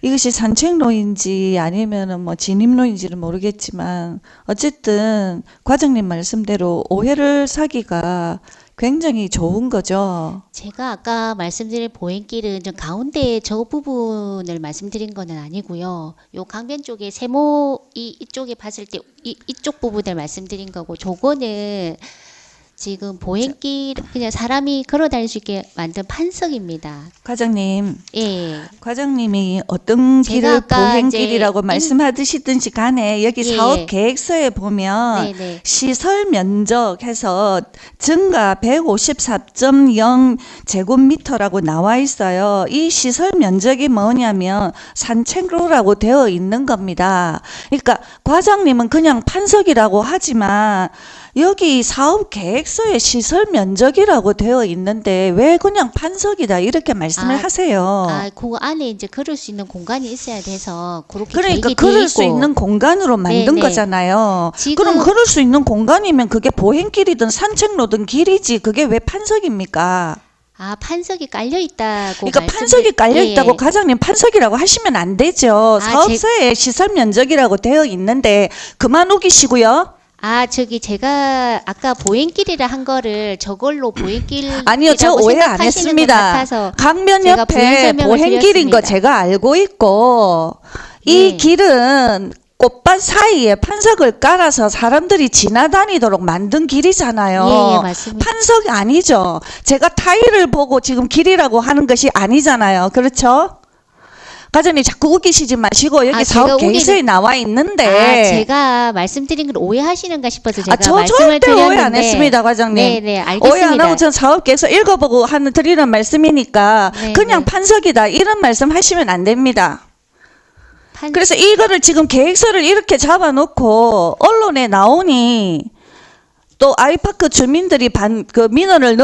이것이 산책로인지 아니면은 뭐 진입로인지는 모르겠지만 어쨌든 과장님 말씀대로 오해를 사기가 굉장히 좋은 거죠. 제가 아까 말씀드린 보행길은 좀 가운데 저 부분을 말씀드린 거는 아니고요. 요 강변 쪽에 세모 이쪽에 봤을 때 이쪽 부분을 말씀드린 거고 저거는 지금 보행길 그냥 사람이 걸어 다닐 수 있게 만든 판석입니다. 과장님, 예. 과장님이 어떤 제가 길을 아까 보행길이라고 이제 말씀하시든지 간에 여기 예, 사업 예. 계획서에 보면 네네. 시설 면적 해서 증가 154.0 제곱미터라고 나와 있어요. 이 시설 면적이 뭐냐면 산책로라고 되어 있는 겁니다. 그러니까 과장님은 그냥 판석이라고 하지만 여기 사업 계획서에 시설 면적이라고 되어 있는데 왜 그냥 판석이다 이렇게 말씀을 하세요. 그 안에 이제 걸을 수 있는 공간이 있어야 돼서 그렇게 그러니까 계획이 돼 걸을 수 있고. 있는 공간으로 만든 네네. 거잖아요. 지금- 그럼 걸을 수 있는 공간이면 그게 보행길이든 산책로든 길이지 그게 왜 판석입니까? 판석이 깔려 있다고. 그러니까 판석이 깔려 있다고 과장님 판석이라고 하시면 안 되죠. 사업서에 시설 면적이라고 되어 있는데 그만 우기시고요. 제가 아까 보행길이라 한 거를 저걸로 보행길 아니요, 저 오해 안 했습니다. 강변 제가 옆에 부연 설명을 보행길인 거 드렸습니다. 제가 알고 있고 이 네. 길은 꽃밭 사이에 판석을 깔아서 사람들이 지나다니도록 만든 길이잖아요. 예, 맞습니다. 판석이 아니죠. 제가 타일을 보고 지금 길이라고 하는 것이 아니잖아요. 그렇죠? 과장님 자꾸 웃기시지 마시고 여기 제가 사업 계획서에 나와 있는데 제가 말씀드린 걸 오해하시는가 싶어서 제가 저 말씀을 절대 오해 안 드렸는데. 했습니다, 과장님. 네네, 알겠습니다. 오해 안 하고 전 사업 계획서 읽어보고 드리는 말씀이니까 네, 그냥 네. 판석이다 이런 말씀 하시면 안 됩니다. 그래서 이거를 지금 계획서를 이렇게 잡아놓고 언론에 나오니 또 아이파크 주민들이 민원을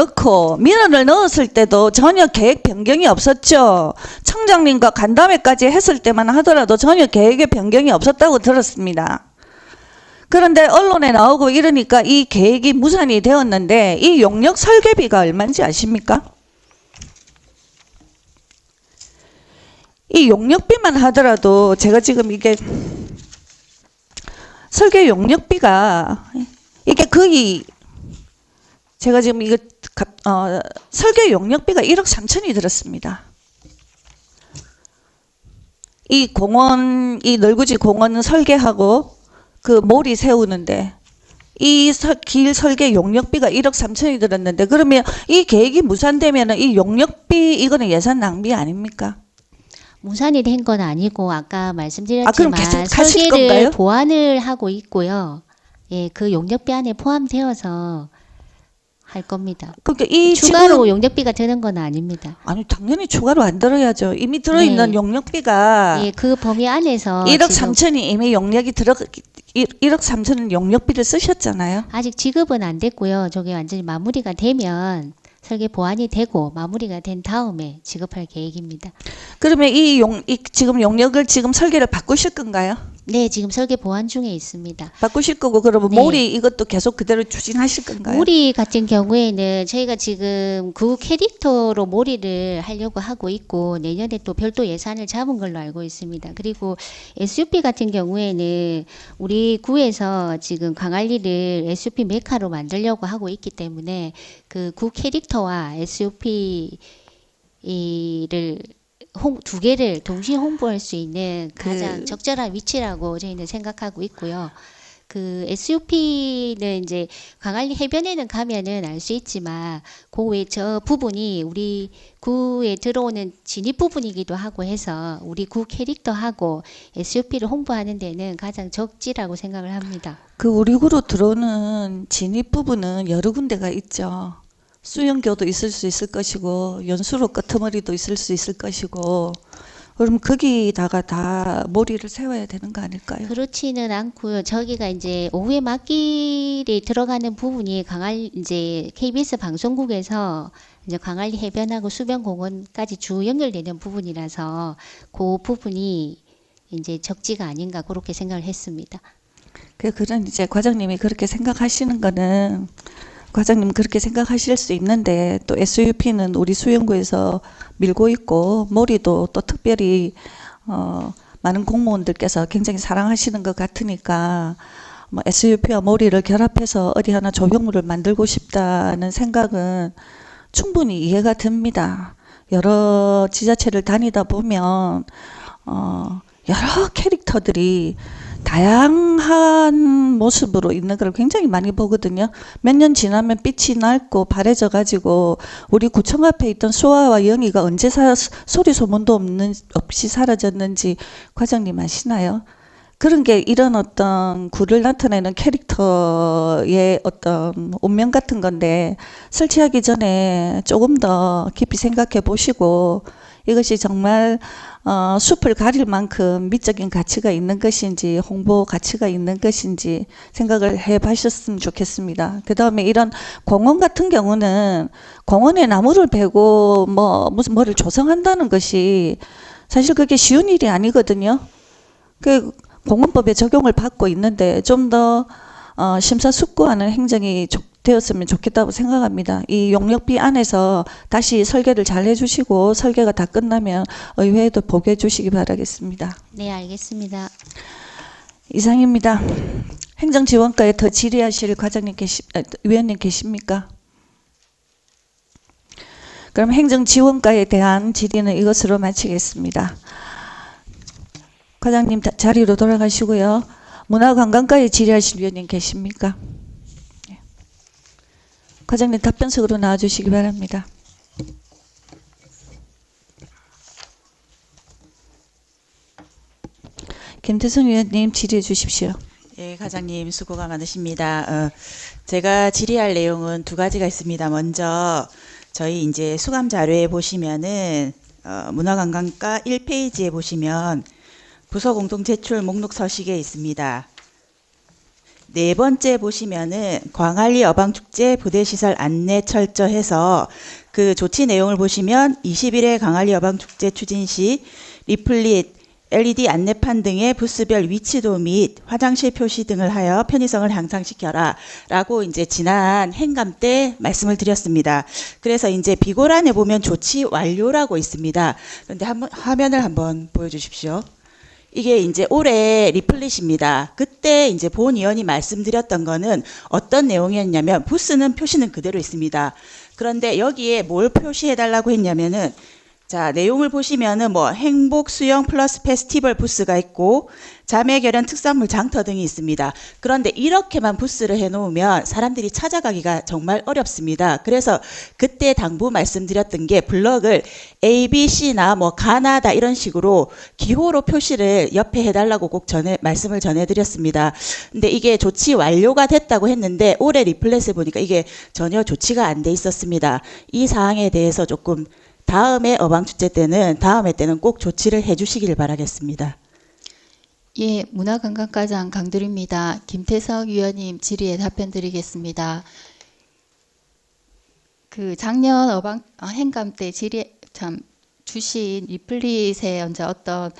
넣었을 때도 전혀 계획 변경이 없었죠. 청장님과 간담회까지 했을 때만 하더라도 전혀 계획의 변경이 없었다고 들었습니다. 그런데 언론에 나오고 이러니까 이 계획이 무산이 되었는데 이 용역 설계비가 얼마인지 아십니까? 이 용역비만 하더라도 제가 지금 이게 설계 용역비가 이게 거의 제가 지금 이거 설계 용역비가 1억 3천이 들었습니다. 이 공원, 이 널구지 공원 설계하고 그 몰이 세우는데 이 길 설계 용역비가 1억 3천이 들었는데 그러면 이 계획이 무산되면은 이 용역비 이거는 예산 낭비 아닙니까? 무산이 된 건 아니고 아까 그럼 말씀드렸지만 계속 하실 설계를 건가요? 보완을 하고 있고요. 예, 그 용역비 안에 포함되어서 할 겁니다. 그러니까 이 추가로 지금 용역비가 드는 건 아닙니다. 아니 당연히 추가로 안 들어야죠. 이미 들어있는 네. 용역비가 예, 그 범위 안에서 1억 지금 3천이 이미 용역이 1억 3천은 용역비를 쓰셨잖아요. 아직 지급은 안 됐고요. 저게 완전히 마무리가 되면 설계 보완이 되고 마무리가 된 다음에 지급할 계획입니다. 그러면 지금 용역을 지금 설계를 바꾸실 건가요? 네, 지금 설계 보완 중에 있습니다. 바꾸실 거고 그러면 네. 몰이 이것도 계속 그대로 추진하실 건가요? 모리 같은 경우에는 저희가 지금 그 캐릭터로 모리를 하려고 하고 있고 내년에 또 별도 예산을 잡은 걸로 알고 있습니다. 그리고 SUP 같은 경우에는 우리 구에서 지금 광안리를 SUP 메카로 만들려고 하고 있기 때문에 그 구 캐릭터와 SUP 이를 두 개를 동시에 홍보할 수 있는 가장 적절한 위치라고 저희는 생각하고 있고요. 그 SUP는 이제 광안리 해변에는 가면은 알 수 있지만 그 외 저 부분이 우리 구에 들어오는 진입 부분이기도 하고 해서 우리 구 캐릭터하고 SUP를 홍보하는 데는 가장 적지라고 생각을 합니다. 그 우리 구로 들어오는 진입 부분은 여러 군데가 있죠. 수영교도 있을 수 있을 것이고 연수로 끄트머리도 있을 수 있을 것이고 그럼 거기다가 다 모리를 세워야 되는 거 아닐까요? 그렇지는 않고요. 저기가 이제 오후에 막길이 들어가는 부분이 광안리 이제 KBS 방송국에서 이제 광안리 해변하고 수변공원까지 주 연결되는 부분이라서 그 부분이 이제 적지가 아닌가 그렇게 생각을 했습니다. 그런 이제 과장님이 그렇게 생각하시는 거는 과장님 그렇게 생각하실 수 있는데 또 SUP는 우리 수영구에서 밀고 있고 모리도 또 특별히 많은 공무원들께서 굉장히 사랑하시는 것 같으니까 뭐 SUP와 모리를 결합해서 어디 하나 조형물을 만들고 싶다는 생각은 충분히 이해가 됩니다. 여러 지자체를 다니다 보면 여러 캐릭터들이 다양한 모습으로 있는 걸 굉장히 많이 보거든요. 몇 년 지나면 빛이 낡고 바래져 가지고 우리 구청 앞에 있던 수아와 영희가 언제 소리 소문도 없이 사라졌는지 과장님 아시나요? 그런 게 이런 어떤 구를 나타내는 캐릭터의 어떤 운명 같은 건데 설치하기 전에 조금 더 깊이 생각해 보시고 이것이 정말 숲을 가릴 만큼 미적인 가치가 있는 것인지 홍보 가치가 있는 것인지 생각을 해보셨으면 좋겠습니다. 그 다음에 이런 공원 같은 경우는 공원에 나무를 베고 무슨 뭐를 조성한다는 것이 사실 그게 쉬운 일이 아니거든요. 그 공원법에 적용을 받고 있는데 좀 더 심사숙고하는 행정이 되었으면 좋겠다고 생각합니다. 이 용역비 안에서 다시 설계를 잘 해주시고 설계가 다 끝나면 의회에도 보고해 주시기 바라겠습니다. 네, 알겠습니다. 이상입니다. 행정지원과에 더 질의하실 위원님 계십니까? 그럼 행정지원과에 대한 질의는 이것으로 마치겠습니다. 과장님 자리로 돌아가시고요. 문화관광과에 질의하실 위원님 계십니까? 과장님 답변석으로 나와주시기 바랍니다. 김태성 위원님 질의해 주십시오. 예, 과장님 수고가 많으십니다. 제가 질의할 내용은 두 가지가 있습니다. 먼저 저희 이제 수감 자료에 보시면은 문화관광과 1페이지에 보시면 부서 공동 제출 목록 서식에 있습니다. 네 번째 보시면은 광안리 어방축제 부대시설 안내 철저해서 그 조치 내용을 보시면 20일에 광안리 어방축제 추진 시 리플릿, LED 안내판 등의 부스별 위치도 및 화장실 표시 등을 하여 편의성을 향상시켜라 라고 이제 지난 행감 때 말씀을 드렸습니다. 그래서 이제 비고란에 보면 조치 완료라고 있습니다. 그런데 화면을 한번 보여주십시오. 이게 이제 올해 리플릿입니다. 그때 이제 본 의원이 말씀드렸던 거는 어떤 내용이었냐면 부스는 표시는 그대로 있습니다. 그런데 여기에 뭘 표시해 달라고 했냐면은 자, 내용을 보시면은 뭐 행복 수영 플러스 페스티벌 부스가 있고 자매 결연 특산물 장터 등이 있습니다. 그런데 이렇게만 부스를 해놓으면 사람들이 찾아가기가 정말 어렵습니다. 그래서 그때 당부 말씀드렸던 게 블럭을 A, B, C나 뭐 가나다 이런 식으로 기호로 표시를 옆에 해달라고 꼭 말씀을 전해드렸습니다. 근데 이게 조치 완료가 됐다고 했는데 올해 리플렛을 보니까 이게 전혀 조치가 안 돼 있었습니다. 이 사항에 대해서 조금 다음에 어방축제 때는 다음에 때는 꼭 조치를 해주시길 바라겠습니다. 예, 문화관광과장 강두리입니다. 김태석 위원님 질의에 답변 드리겠습니다. 그 작년 행감 때 주신 리플릿에 언제 어떤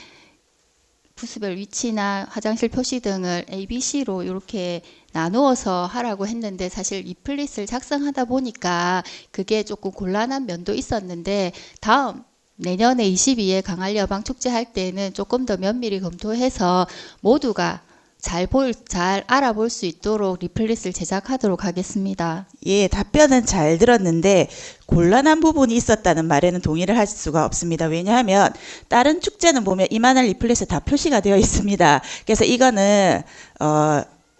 부스별 위치나 화장실 표시 등을 A, B, C로 이렇게 나누어서 하라고 했는데 사실 리플릿을 작성하다 보니까 그게 조금 곤란한 면도 있었는데 내년에 22회 강할 여방 축제 할 때는 조금 더 면밀히 검토해서 모두가 잘 알아볼 수 있도록 리플릿을 제작하도록 하겠습니다. 예, 답변은 잘 들었는데 곤란한 부분이 있었다는 말에는 동의를 할 수가 없습니다. 왜냐하면 다른 축제는 보면 이만한 리플릿에 다 표시가 되어 있습니다. 그래서 이거는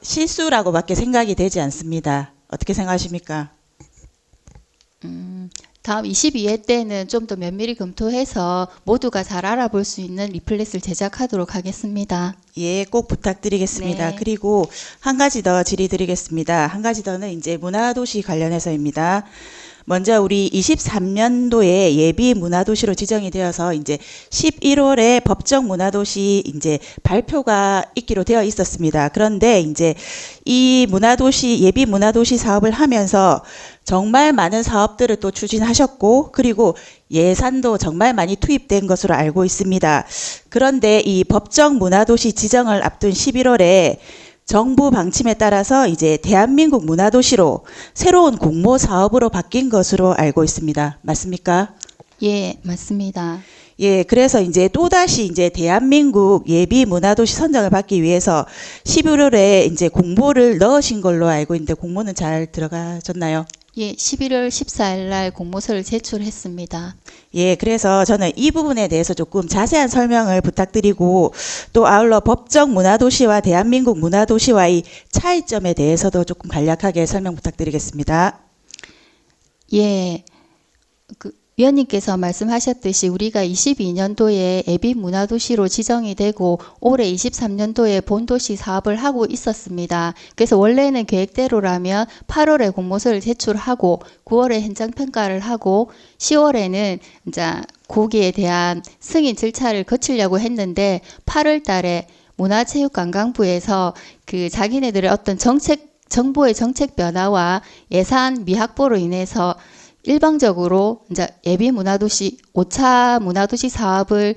실수라고밖에 생각이 되지 않습니다. 어떻게 생각하십니까? 다음 22회 때는 좀 더 면밀히 검토해서 모두가 잘 알아볼 수 있는 리플릿을 제작하도록 하겠습니다. 예, 꼭 부탁드리겠습니다. 네. 그리고 한 가지 더 질의드리겠습니다. 한 가지 더는 이제 문화도시 관련해서입니다. 먼저 우리 23년도에 예비 문화도시로 지정이 되어서 이제 11월에 법정 문화도시 이제 발표가 있기로 되어 있었습니다. 그런데 이제 이 예비 문화도시 사업을 하면서 정말 많은 사업들을 또 추진하셨고 그리고 예산도 정말 많이 투입된 것으로 알고 있습니다. 그런데 이 법정 문화도시 지정을 앞둔 11월에 정부 방침에 따라서 이제 대한민국 문화도시로 새로운 공모 사업으로 바뀐 것으로 알고 있습니다. 맞습니까? 예, 맞습니다. 예, 그래서 이제 또다시 이제 대한민국 예비 문화도시 선정을 받기 위해서 11월에 이제 공모를 넣으신 걸로 알고 있는데 공모는 잘 들어가셨나요? 예, 11월 14일 날 공모서를 제출했습니다. 예, 그래서 저는 이 부분에 대해서 조금 자세한 설명을 부탁드리고 또 아울러 법정 문화도시와 대한민국 문화도시와의 차이점에 대해서도 조금 간략하게 설명 부탁드리겠습니다. 예, 위원님께서 말씀하셨듯이 우리가 22년도에 예비 문화도시로 지정이 되고 올해 23년도에 본도시 사업을 하고 있었습니다. 그래서 원래는 계획대로라면 8월에 공모서를 제출하고 9월에 현장평가를 하고 10월에는 이제 거기에 대한 승인 절차를 거치려고 했는데 8월 달에 문화체육관광부에서 그 자기네들의 어떤 정부의 정책 변화와 예산 미확보로 인해서 일방적으로 이제 예비 문화도시 5차 문화도시 사업을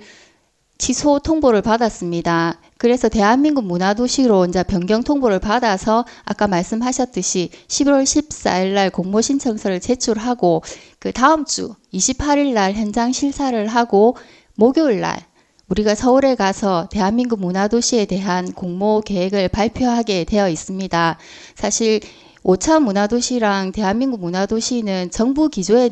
취소 통보를 받았습니다. 그래서 대한민국 문화도시로 이제 변경 통보를 받아서 아까 말씀하셨듯이 11월 14일 날 공모 신청서를 제출하고 그 다음 주 28일 날 현장 실사를 하고 목요일 날 우리가 서울에 가서 대한민국 문화도시에 대한 공모 계획을 발표하게 되어 있습니다. 사실 5차 문화도시랑 대한민국 문화도시는 정부 기조에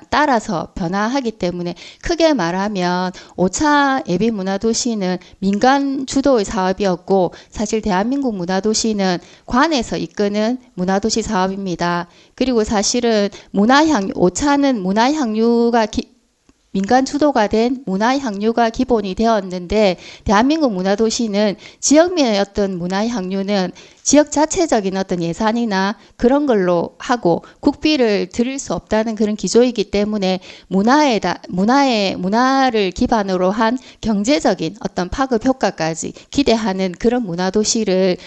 따라서 변화하기 때문에 크게 말하면 5차 예비 문화도시는 민간 주도의 사업이었고 사실 대한민국 문화도시는 관에서 이끄는 문화도시 사업입니다. 그리고 사실은 5차는 문화향유가 민간 주도가 된 문화향유가 기본이 되었는데 대한민국 문화도시는 지역민의 어떤 문화향유는 지역 자체적인 어떤 예산이나 그런 걸로 하고 국비를 들일 수 없다는 그런 기조이기 때문에 문화를 기반으로 한 경제적인 어떤 파급 효과까지 기대하는 그런 문화도시를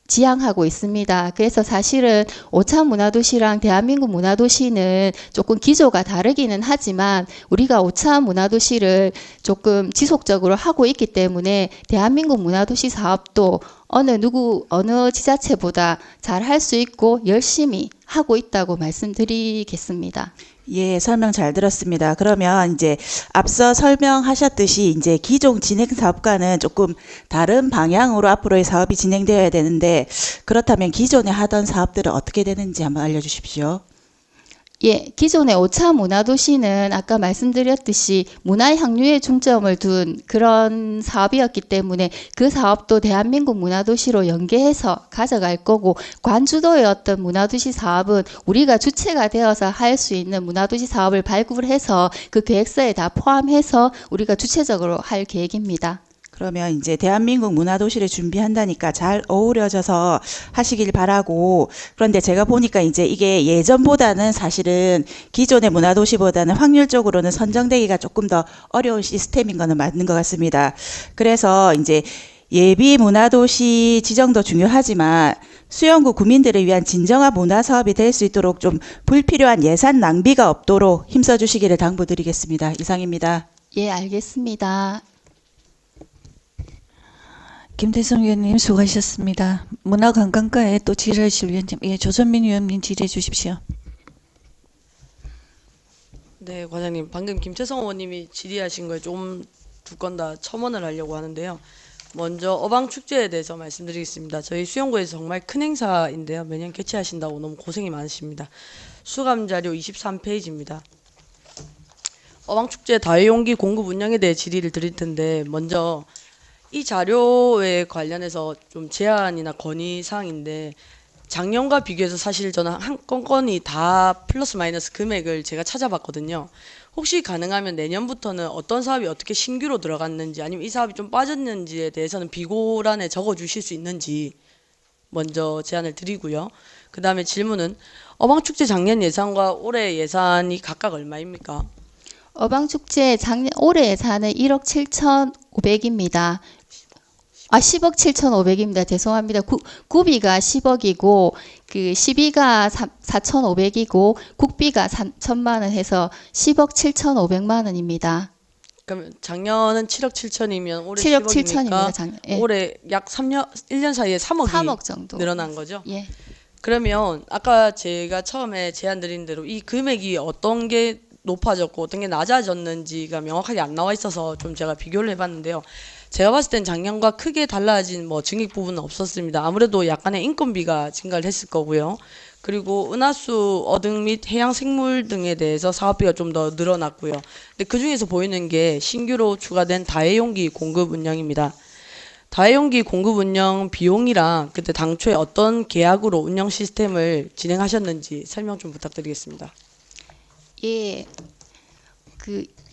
지향하고 있습니다. 그래서 사실은 5차 문화도시랑 대한민국 문화도시는 조금 기조가 다르기는 하지만 우리가 5차 문화도시를 조금 지속적으로 하고 있기 때문에 대한민국 문화도시 사업도 어느 지자체보다 잘 할 수 있고 열심히 하고 있다고 말씀드리겠습니다. 예, 설명 잘 들었습니다. 그러면 이제 앞서 설명하셨듯이 이제 기존 진행 사업과는 조금 다른 방향으로 앞으로의 사업이 진행되어야 되는데 그렇다면 기존에 하던 사업들은 어떻게 되는지 한번 알려주십시오. 예, 기존의 5차 문화도시는 아까 말씀드렸듯이 문화 향유에 중점을 둔 그런 사업이었기 때문에 그 사업도 대한민국 문화도시로 연계해서 가져갈 거고, 관주도의 어떤 문화도시 사업은 우리가 주체가 되어서 할 수 있는 문화도시 사업을 발굴해서 그 계획서에 다 포함해서 우리가 주체적으로 할 계획입니다. 그러면 이제 대한민국 문화도시를 준비한다니까 잘 어우러져서 하시길 바라고, 그런데 제가 보니까 이제 이게 예전보다는 사실은 기존의 문화도시보다는 확률적으로는 선정되기가 조금 더 어려운 시스템인 거는 맞는 것 같습니다. 그래서 이제 예비 문화도시 지정도 중요하지만 수영구 구민들을 위한 진정한 문화사업이 될 수 있도록 좀 불필요한 예산 낭비가 없도록 힘써 주시기를 당부드리겠습니다. 이상입니다. 예, 알겠습니다. 김태성 위원님 수고하셨습니다. 문화관광과에 또 질의하실 위원님, 예, 조선민 위원님 질의해 주십시오. 네, 과장님. 방금 김태성 의원님이 질의하신 거에 좀 두 건 다 첨언을 하려고 하는데요. 먼저 어방축제에 대해서 말씀드리겠습니다. 저희 수영구에서 정말 큰 행사인데요. 매년 개최하신다고 너무 고생이 많으십니다. 수감자료 23페이지입니다. 어방축제 다회용기 공급 운영에 대해 질의를 드릴 텐데, 먼저 이 자료에 관련해서 좀 제안이나 건의사항인데, 작년과 비교해서 사실 저는 한 건건이 다 플러스 마이너스 금액을 제가 찾아봤거든요. 혹시 가능하면 내년부터는 어떤 사업이 어떻게 신규로 들어갔는지, 아니면 이 사업이 좀 빠졌는지에 대해서는 비고란에 적어주실 수 있는지 먼저 제안을 드리고요. 그 다음에 질문은 어방축제 작년 예산과 올해 예산이 각각 얼마입니까? 어방축제 올해 예산은 1억 7,500입니다. 10억 7,500입니다. 죄송합니다. 구비가 10억이고 그 12가 4,500이고 국비가 3천만 원 해서 10억 7,500만 원입니다. 그러면 작년은 7억 7천이면 올해 7억 10억이니까 7천입니다. 작년. 예. 올해 약 1년 사이에 3억이 3억 정도. 늘어난 거죠? 예. 그러면 아까 제가 처음에 제안 드린 대로 이 금액이 어떤 게 높아졌고 어떤 게 낮아졌는지가 명확하게 안 나와 있어서 좀 제가 비교를 해봤는데요. 제가 봤을 땐 작년과 크게 달라진 뭐 증액 부분은 없었습니다. 아무래도 약간의 인건비가 증가를 했을 거고요. 그리고 은하수, 어등 및 해양 생물 등에 대해서 사업비가 좀 더 늘어났고요. 근데 그 중에서 보이는 게 신규로 추가된 다회용기 공급 운영입니다. 다회용기 공급 운영 비용이랑 그때 당초에 어떤 계약으로 운영 시스템을 진행하셨는지 설명 좀 부탁드리겠습니다. 예.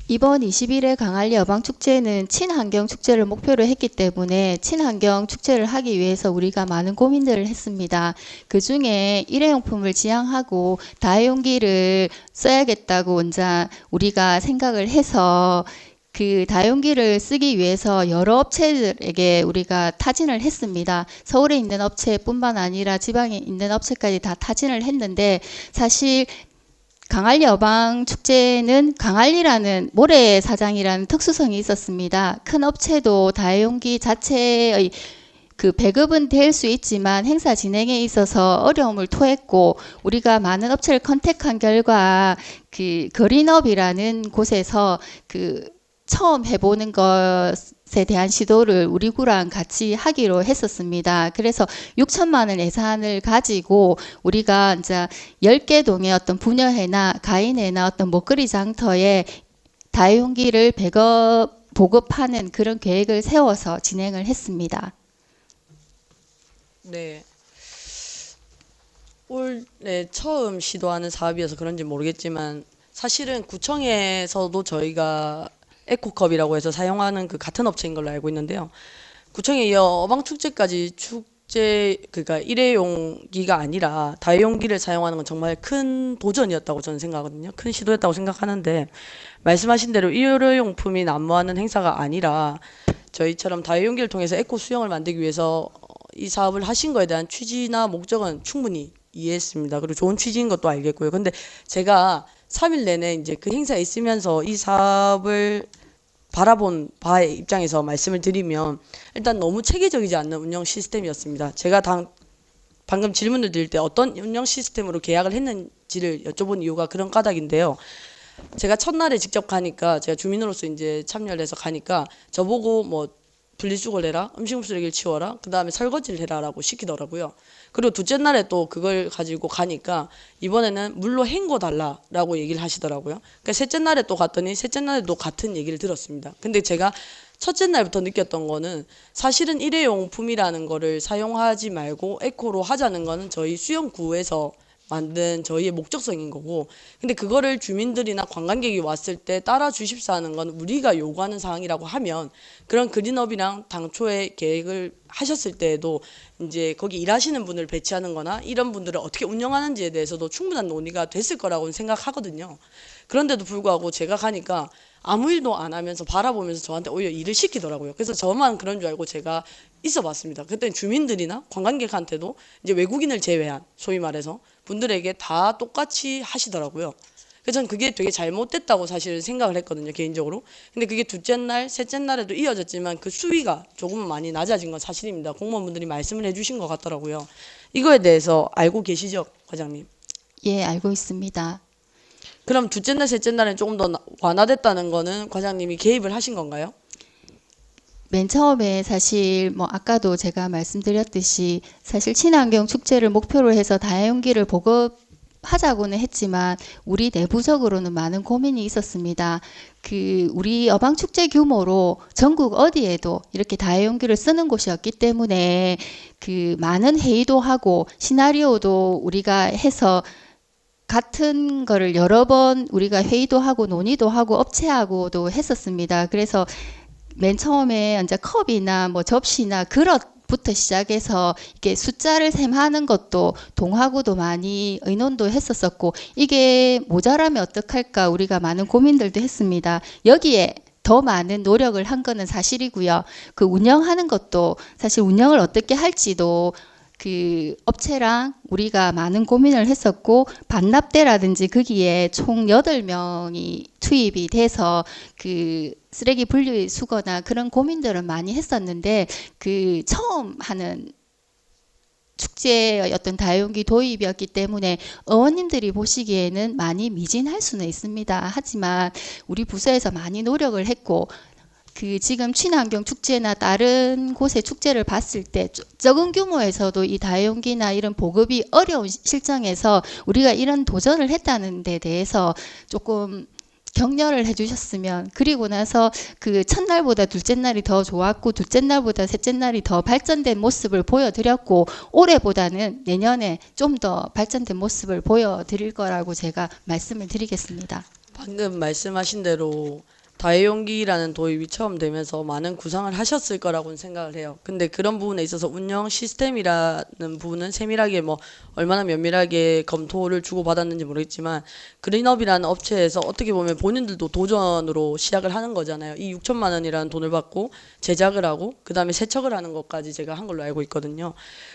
이번 21회 강한리 어방축제는 친환경 축제를 목표로 했기 때문에 친환경 축제를 하기 위해서 우리가 많은 고민들을 했습니다. 그 중에 일회용품을 지향하고 다회용기를 써야겠다고 먼저 우리가 생각을 해서 그 다용기를 쓰기 위해서 여러 업체들에게 우리가 타진을 했습니다. 서울에 있는 업체뿐만 아니라 지방에 있는 업체까지 다 타진을 했는데, 사실 강한리 어방축제는 강한리라는 모래사장이라는 특수성이 있었습니다. 큰 업체도 다용기 자체의 그 배급은 될 수 있지만 행사 진행에 있어서 어려움을 토했고, 우리가 많은 업체를 컨택한 결과 그 거린업이라는 곳에서 처음 해보는 것에 대한 시도를 우리 구랑 같이 하기로 했었습니다. 그래서 6천만 원 예산을 가지고 우리가 이제 10개 동의 어떤 부녀회나 가인회나 어떤 먹거리 장터에 다용기를 보급하는 그런 계획을 세워서 진행을 했습니다. 네. 올해 처음 시도하는 사업이어서 그런지 모르겠지만 사실은 구청에서도 저희가 에코컵이라고 해서 사용하는 그 같은 업체인 걸로 알고 있는데요. 구청에 이어 어방축제까지 그러니까 일회용기가 아니라 다회용기를 사용하는 건 정말 큰 도전이었다고 저는 생각하거든요. 큰 시도였다고 생각하는데, 말씀하신 대로 일회용품이 난무하는 행사가 아니라 저희처럼 다회용기를 통해서 에코 수영을 만들기 위해서 이 사업을 하신 거에 대한 취지나 목적은 충분히 이해했습니다. 그리고 좋은 취지인 것도 알겠고요. 근데 제가 3일 내내 이제 그 행사에 있으면서 이 사업을 바라본 바의 입장에서 말씀을 드리면, 일단 너무 체계적이지 않는 운영 시스템이었습니다. 제가 방금 질문을 드릴 때 어떤 운영 시스템으로 계약을 했는지를 여쭤본 이유가 그런 까닭인데요. 제가 첫날에 직접 가니까, 제가 주민으로서 이제 참여를 해서 가니까 저보고 뭐 분리수거를 해라, 음식물 쓰레기를 치워라, 그 다음에 설거지를 해라라고 시키더라고요. 그리고 둘째 날에 또 그걸 가지고 가니까 이번에는 물로 헹궈 달라라고 얘기를 하시더라고요. 그러니까 셋째 날에 또 갔더니 셋째 날에도 같은 얘기를 들었습니다. 근데 제가 첫째 날부터 느꼈던 거는 사실은 일회용품이라는 거를 사용하지 말고 에코로 하자는 거는 저희 수영구에서 만든 저희의 목적성인 거고, 근데 그거를 주민들이나 관광객이 왔을 때 따라 주십사 하는 건 우리가 요구하는 사항이라고 하면, 그런 그린업이랑 당초에 계획을 하셨을 때에도 이제 거기 일하시는 분을 배치하는 거나 이런 분들을 어떻게 운영하는지에 대해서도 충분한 논의가 됐을 거라고 생각하거든요. 그런데도 불구하고 제가 가니까 아무 일도 안 하면서 바라보면서 저한테 오히려 일을 시키더라고요. 그래서 저만 그런 줄 알고 제가 있어 봤습니다. 그때 주민들이나 관광객한테도 이제 외국인을 제외한 소위 말해서 분들에게 다 똑같이 하시더라고요. 그래서 저는 그게 되게 잘못됐다고 사실 생각을 했거든요, 개인적으로. 근데 그게 둘째 날, 셋째 날에도 이어졌지만 그 수위가 조금 많이 낮아진 건 사실입니다. 공무원분들이 말씀을 해주신 것 같더라고요. 이거에 대해서 알고 계시죠, 과장님? 예, 알고 있습니다. 그럼 둘째 날, 셋째 날에 조금 더 완화됐다는 거는 과장님이 개입을 하신 건가요? 맨 처음에 사실 뭐 아까도 제가 말씀드렸듯이 사실 친환경 축제를 목표로 해서 다용기를 보급하자고는 했지만 우리 내부적으로는 많은 고민이 있었습니다. 그 우리 어방 축제 규모로 전국 어디에도 이렇게 다용기를 쓰는 곳이었기 때문에 그 많은 회의도 하고 시나리오도 우리가 해서 같은 거를 여러 번 우리가 회의도 하고 논의도 하고 업체하고도 했었습니다. 그래서 맨 처음에 이제 컵이나 뭐 접시나 그릇부터 시작해서 이렇게 숫자를 셈하는 것도 동하고도 많이 의논도 했었었고, 이게 모자라면 어떡할까 우리가 많은 고민들도 했습니다. 여기에 더 많은 노력을 한 거는 사실이고요. 그 운영하는 것도 사실 운영을 어떻게 할지도 그 업체랑 우리가 많은 고민을 했었고, 반납대라든지 거기에 총 8명이 투입이 돼서 그 쓰레기 분리 수거나 그런 고민들은 많이 했었는데, 그 처음 하는 축제의 어떤 다용기 도입이었기 때문에 의원님들이 보시기에는 많이 미진할 수는 있습니다. 하지만 우리 부서에서 많이 노력을 했고, 그 지금 친환경 축제나 다른 곳의 축제를 봤을 때 적은 규모에서도 이 다용기나 이런 보급이 어려운 실정에서 우리가 이런 도전을 했다는 데 대해서 조금 격려를 해주셨으면, 그리고 나서 그 첫날보다 둘째 날이 더 좋았고 둘째 날보다 셋째 날이 더 발전된 모습을 보여드렸고, 올해보다는 내년에 좀 더 발전된 모습을 보여드릴 거라고 제가 말씀을 드리겠습니다. 방금 말씀하신 대로 다용기라는 도입이 처음 되면서 많은 구상을 하셨을 거라고는 생각을 해요. 근데 그런 부분에 있어서 운영 시스템이라는 부분은 세밀하게 뭐 얼마나 면밀하게 검토를 주고받았는지 모르겠지만, 그린업이라는 업체에서 어떻게 보면 본인들도 도전으로 시작을 하는 거잖아요. 이 6천만 원이라는 돈을 받고 제작을 하고 그 다음에 세척을 하는 것까지 제가 한 걸로 알고 있거든요.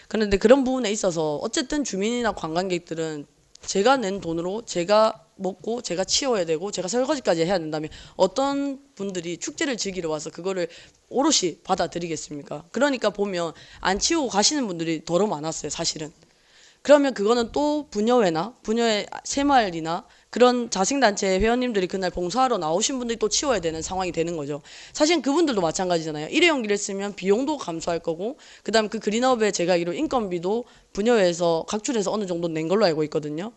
그런데 그런 부분에 있어서 어쨌든 주민이나 관광객들은 제가 낸 돈으로 제가 먹고 제가 치워야 되고 제가 설거지까지 해야 된다면 어떤 분들이 축제를 즐기러 와서 그거를 오롯이 받아들이겠습니까? 그러니까 보면 안 치우고 가시는 분들이 더러 많았어요, 사실은. 그러면 그거는 또 부녀회나 부녀회 새마을이나 그런 자생단체 회원님들이 그날 봉사하러 나오신 분들이 또 치워야 되는 상황이 되는 거죠. 사실 그분들도 마찬가지잖아요. 일회용기를 쓰면 비용도 감소할 거고, 그 다음 그 그린업에 제가 알기로 인건비도 부녀회에서 각출해서 어느 정도 낸 걸로 알고 있거든요.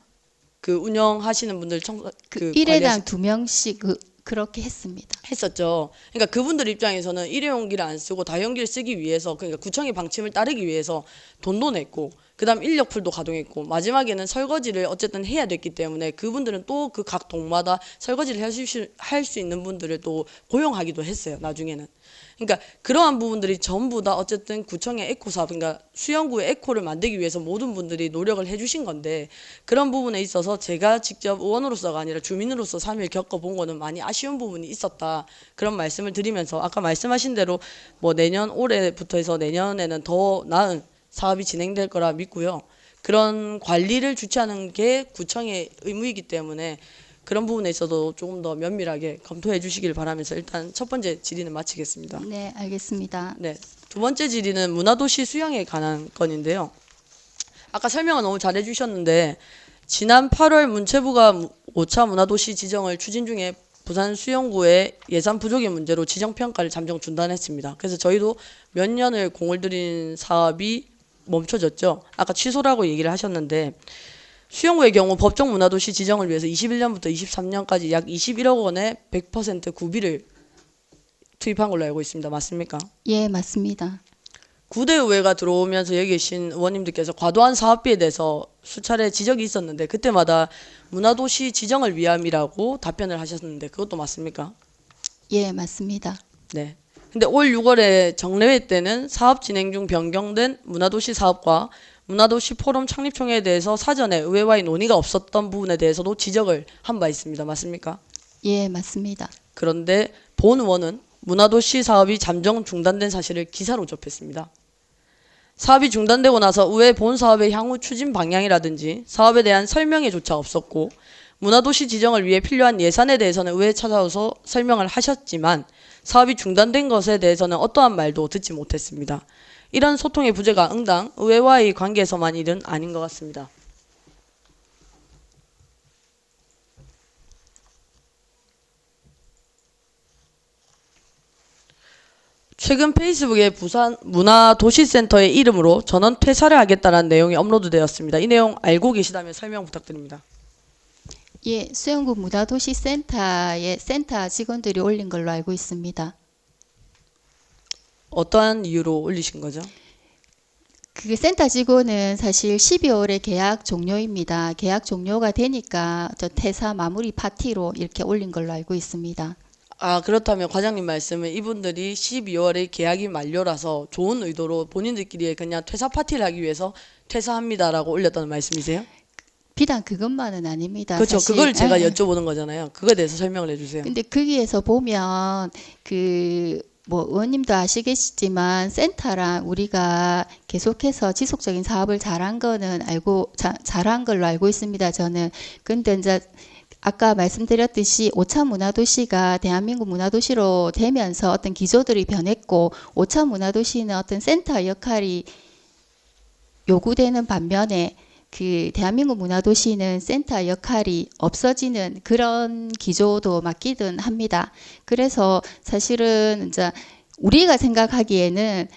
그 운영하시는 분들 그 1회당 2명씩 그렇게 했습니다. 했었죠. 그러니까 그분들 입장에서는 일회용기를 안 쓰고 다용기를 쓰기 위해서, 그러니까 구청의 방침을 따르기 위해서 돈도 냈고 그다음 인력풀도 가동했고 마지막에는 설거지를 어쨌든 해야 됐기 때문에 그분들은 또 그 각 동마다 설거지를 할 수 있는 분들을 또 고용하기도 했어요, 나중에는. 그러니까 그러한 부분들이 전부 다 어쨌든 구청의 에코 사업, 그러니까 수영구의 에코를 만들기 위해서 모든 분들이 노력을 해주신 건데, 그런 부분에 있어서 제가 직접 의원으로서가 아니라 주민으로서 3일 겪어본 거는 많이 아쉬운 부분이 있었다, 그런 말씀을 드리면서, 아까 말씀하신 대로 뭐 내년 올해부터 해서 내년에는 더 나은 사업이 진행될 거라 믿고요. 그런 관리를 주최하는 게 구청의 의무이기 때문에 그런 부분에 있어도 조금 더 면밀하게 검토해 주시길 바라면서 일단 첫 번째 질의는 마치겠습니다. 네, 알겠습니다. 네, 두 번째 질의는 문화도시 수영에 관한 건인데요. 아까 설명을 너무 잘해 주셨는데, 지난 8월 문체부가 5차 문화도시 지정을 추진 중에 부산 수영구의 예산 부족의 문제로 지정평가를 잠정 중단했습니다. 그래서 저희도 몇 년을 공을 들인 사업이 멈춰졌죠. 아까 취소라고 얘기를 하셨는데 수영구의 경우 법정 문화도시 지정을 위해서 21년부터 23년까지 약 21억 원의 100% 구비를 투입한 걸로 알고 있습니다. 맞습니까? 예, 맞습니다. 구대 의회가 들어오면서 여기 계신 의원님들께서 과도한 사업비에 대해서 수차례 지적이 있었는데 그때마다 문화도시 지정을 위함이라고 답변을 하셨는데 그것도 맞습니까? 예, 맞습니다. 네. 근데 올 6월에 정례회 때는 사업 진행 중 변경된 문화도시 사업과 문화도시 포럼 창립총회에 대해서 사전에 의회와의 논의가 없었던 부분에 대해서도 지적을 한 바 있습니다. 맞습니까? 예, 맞습니다. 그런데 본 의원은 문화도시 사업이 잠정 중단된 사실을 기사로 접했습니다. 사업이 중단되고 나서 의회 본 사업의 향후 추진 방향이라든지 사업에 대한 설명회조차 없었고 문화도시 지정을 위해 필요한 예산에 대해서는 의회에 찾아와서 설명을 하셨지만 사업이 중단된 것에 대해서는 어떠한 말도 듣지 못했습니다. 이런 소통의 부재가 응당 의회와의 관계에서만 일은 아닌 것 같습니다. 최근 페이스북에 부산 문화도시센터의 이름으로 전원 퇴사를 하겠다는 내용이 업로드되었습니다. 이 내용 알고 계시다면 설명 부탁드립니다. 예, 수영구 문화도시센터의 센터 직원들이 올린 걸로 알고 있습니다. 어떠한 이유로 올리신 거죠? 그 센터 직원은 사실 12월에 계약 종료입니다. 계약 종료가 되니까 저 퇴사 마무리 파티로 이렇게 올린 걸로 알고 있습니다. 아, 그렇다면 과장님 말씀은 이분들이 12월에 계약이 만료라서 좋은 의도로 본인들끼리 그냥 퇴사 파티를 하기 위해서 퇴사합니다라고 올렸다는 말씀이세요? 비단 그것만은 아닙니다. 그렇죠. 사실, 그걸 제가 예. 여쭤보는 거잖아요. 그거에 대해서 설명을 해주세요. 근데 거기에서 보면 그 뭐 의원님도 아시겠지만 센터랑 우리가 계속해서 지속적인 사업을 잘한 거는 잘한 걸로 알고 있습니다. 저는. 근데 이제 아까 말씀드렸듯이 오차 문화도시가 대한민국 문화도시로 되면서 어떤 기조들이 변했고 오차 문화도시는 어떤 센터 역할이 요구되는 반면에 그 대한민국 문화도시는 센터 역할이 없어지는 그런 기조도 맞기는 합니다. 그래서 사실은 이제 우리가 생각하기에는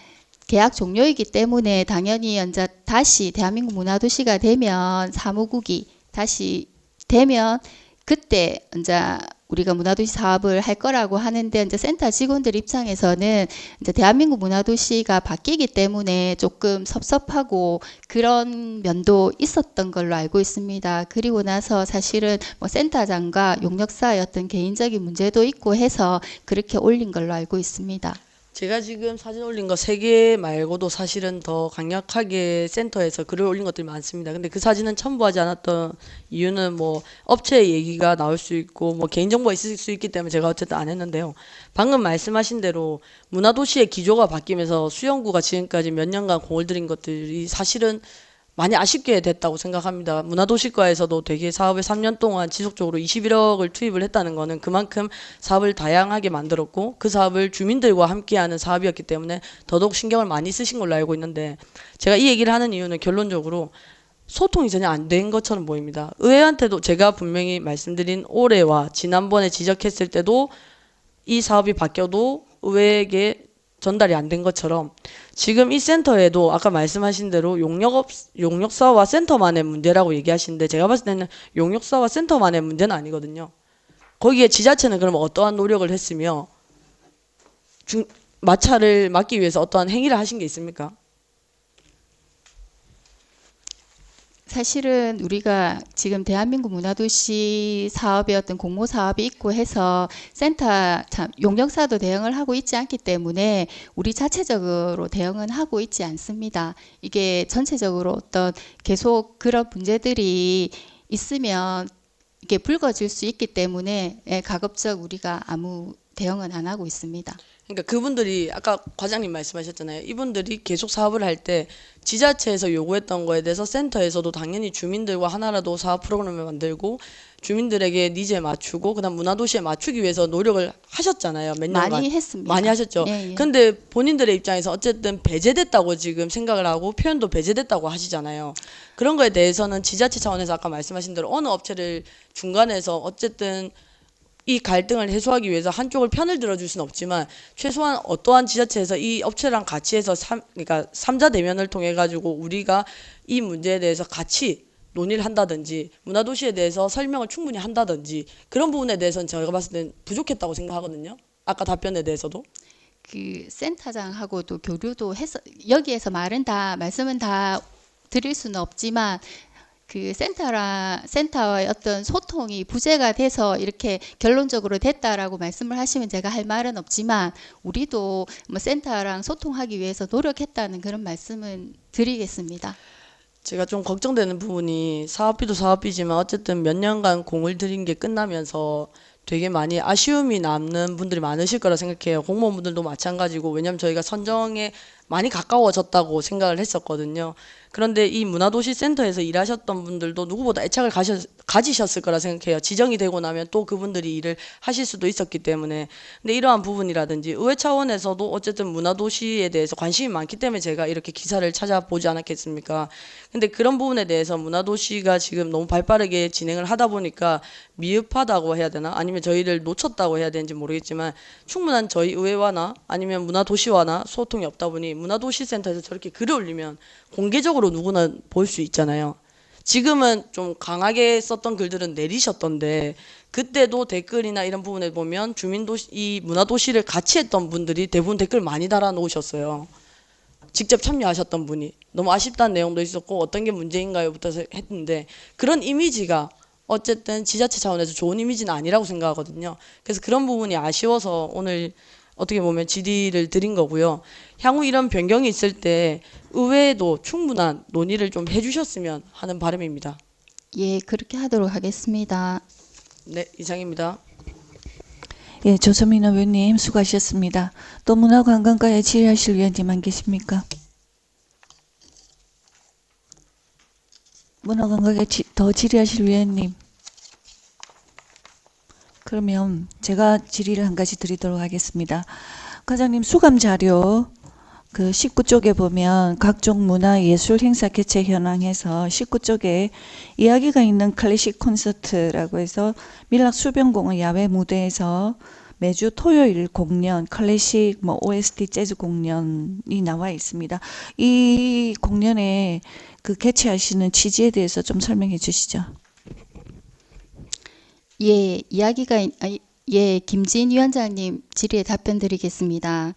계약 종료이기 때문에 당연히 이제 다시 대한민국 문화도시가 되면 사무국이 다시 되면 그때 이제 우리가 문화도시 사업을 할 거라고 하는데 이제 센터 직원들 입장에서는 이제 대한민국 문화도시가 바뀌기 때문에 조금 섭섭하고 그런 면도 있었던 걸로 알고 있습니다. 그리고 나서 사실은 뭐 센터장과 용역사의 어떤 개인적인 문제도 있고 해서 그렇게 올린 걸로 알고 있습니다. 제가 지금 사진 올린 거 3개 말고도 사실은 더 강력하게 센터에서 글을 올린 것들이 많습니다. 근데 그 사진은 첨부하지 않았던 이유는 뭐 업체 얘기가 나올 수 있고 뭐 개인정보가 있을 수 있기 때문에 제가 어쨌든 안 했는데요. 방금 말씀하신 대로 문화도시의 기조가 바뀌면서 수영구가 지금까지 몇 년간 공을 들인 것들이 사실은 많이 아쉽게 됐다고 생각합니다. 문화도시과에서도 되게 사업을 3년 동안 지속적으로 21억을 투입을 했다는 거는 그만큼 사업을 다양하게 만들었고 그 사업을 주민들과 함께하는 사업이었기 때문에 더더욱 신경을 많이 쓰신 걸로 알고 있는데 제가 이 얘기를 하는 이유는 결론적으로 소통이 전혀 안 된 것처럼 보입니다. 의회한테도 제가 분명히 말씀드린 올해와 지난번에 지적했을 때도 이 사업이 바뀌어도 의회에게 전달이 안 된 것처럼 지금 이 센터에도 아까 말씀하신 대로 용역사와 센터만의 문제라고 얘기하시는데 제가 봤을 때는 용역사와 센터만의 문제는 아니거든요. 거기에 지자체는 그럼 어떠한 노력을 했으며 마찰을 막기 위해서 어떠한 행위를 하신 게 있습니까? 사실은 우리가 지금 대한민국 문화도시 사업의 어떤 공모 사업이 있고 해서 센터 용역사도 대응을 하고 있지 않기 때문에 우리 자체적으로 대응은 하고 있지 않습니다. 이게 전체적으로 어떤 계속 그런 문제들이 있으면 이게 불거질 수 있기 때문에 가급적 우리가 아무 대응은 안 하고 있습니다. 그러니까 그분들이 아까 과장님 말씀하셨잖아요. 이분들이 계속 사업을 할 때 지자체에서 요구했던 거에 대해서 센터에서도 당연히 주민들과 하나라도 사업 프로그램을 만들고 주민들에게 니즈에 맞추고 그다음 문화도시에 맞추기 위해서 노력을 하셨잖아요. 몇 년간. 많이 했습니다. 많이 하셨죠. 예, 예. 근데 본인들의 입장에서 어쨌든 배제됐다고 지금 생각을 하고 표현도 배제됐다고 하시잖아요. 그런 거에 대해서는 지자체 차원에서 아까 말씀하신 대로 어느 업체를 중간에서 어쨌든 이 갈등을 해소하기 위해서 한쪽을 편을 들어줄 수는 없지만 최소한 어떠한 지자체에서 이 업체랑 같이 해서 그러니까 삼자 대면을 통해 가지고 우리가 이 문제에 대해서 같이 논의를 한다든지 문화도시에 대해서 설명을 충분히 한다든지 그런 부분에 대해서는 제가 봤을 땐 부족했다고 생각하거든요. 아까 답변에 대해서도. 그 센터장하고도 교류도 해서 여기에서 말씀은 다 드릴 수는 없지만 그 센터와의 어떤 소통이 부재가 돼서 이렇게 결론적으로 됐다라고 말씀을 하시면 제가 할 말은 없지만 우리도 뭐 센터랑 소통하기 위해서 노력했다는 그런 말씀은 드리겠습니다. 제가 좀 걱정되는 부분이 사업비도 사업비지만 어쨌든 몇 년간 공을 들인 게 끝나면서 되게 많이 아쉬움이 남는 분들이 많으실 거라 생각해요. 공무원분들도 마찬가지고 왜냐하면 저희가 선정에 많이 가까워졌다고 생각을 했었거든요. 그런데 이 문화도시센터에서 일하셨던 분들도 누구보다 애착을 가지셨을 거라 생각해요. 지정이 되고 나면 또 그분들이 일을 하실 수도 있었기 때문에. 근데 이러한 부분이라든지 의회 차원에서도 어쨌든 문화도시에 대해서 관심이 많기 때문에 제가 이렇게 기사를 찾아보지 않았겠습니까? 근데 그런 부분에 대해서 문화도시가 지금 너무 발빠르게 진행을 하다 보니까 미흡하다고 해야 되나? 아니면 저희를 놓쳤다고 해야 되는지 모르겠지만 충분한 저희 의회와나 아니면 문화도시와나 소통이 없다 보니 문화도시센터에서 저렇게 글을 올리면 공개적으로 누구나 볼 수 있잖아요. 지금은 좀 강하게 썼던 글들은 내리셨던데 그때도 댓글이나 이런 부분에 보면 이 문화도시를 같이 했던 분들이 대부분 댓글 많이 달아 놓으셨어요. 직접 참여하셨던 분이. 너무 아쉽다는 내용도 있었고 어떤 게 문제인가요부터 했는데 그런 이미지가 어쨌든 지자체 차원에서 좋은 이미지는 아니라고 생각하거든요. 그래서 그런 부분이 아쉬워서 오늘 어떻게 보면 질의를 드린 거고요. 향후 이런 변경이 있을 때 의회에도 충분한 논의를 좀 해주셨으면 하는 바람입니다. 예, 그렇게 하도록 하겠습니다. 네, 이상입니다. 예, 조선민 의원님 수고하셨습니다. 또 문화관광과에 질의하실 위원님 안 계십니까? 문화관광에 더 질의하실 위원님. 그러면 제가 질의를 한 가지 드리도록 하겠습니다. 과장님 수감 자료 그 19쪽에 보면 각종 문화 예술 행사 개최 현황에서 19쪽에 이야기가 있는 클래식 콘서트라고 해서 밀락 수변공원 야외 무대에서 매주 토요일 공연 클래식 뭐 OST 재즈 공연이 나와 있습니다. 이 공연에 그 개최하시는 취지에 대해서 좀 설명해 주시죠. 예, 예, 김진 위원장님 질의에 답변 드리겠습니다.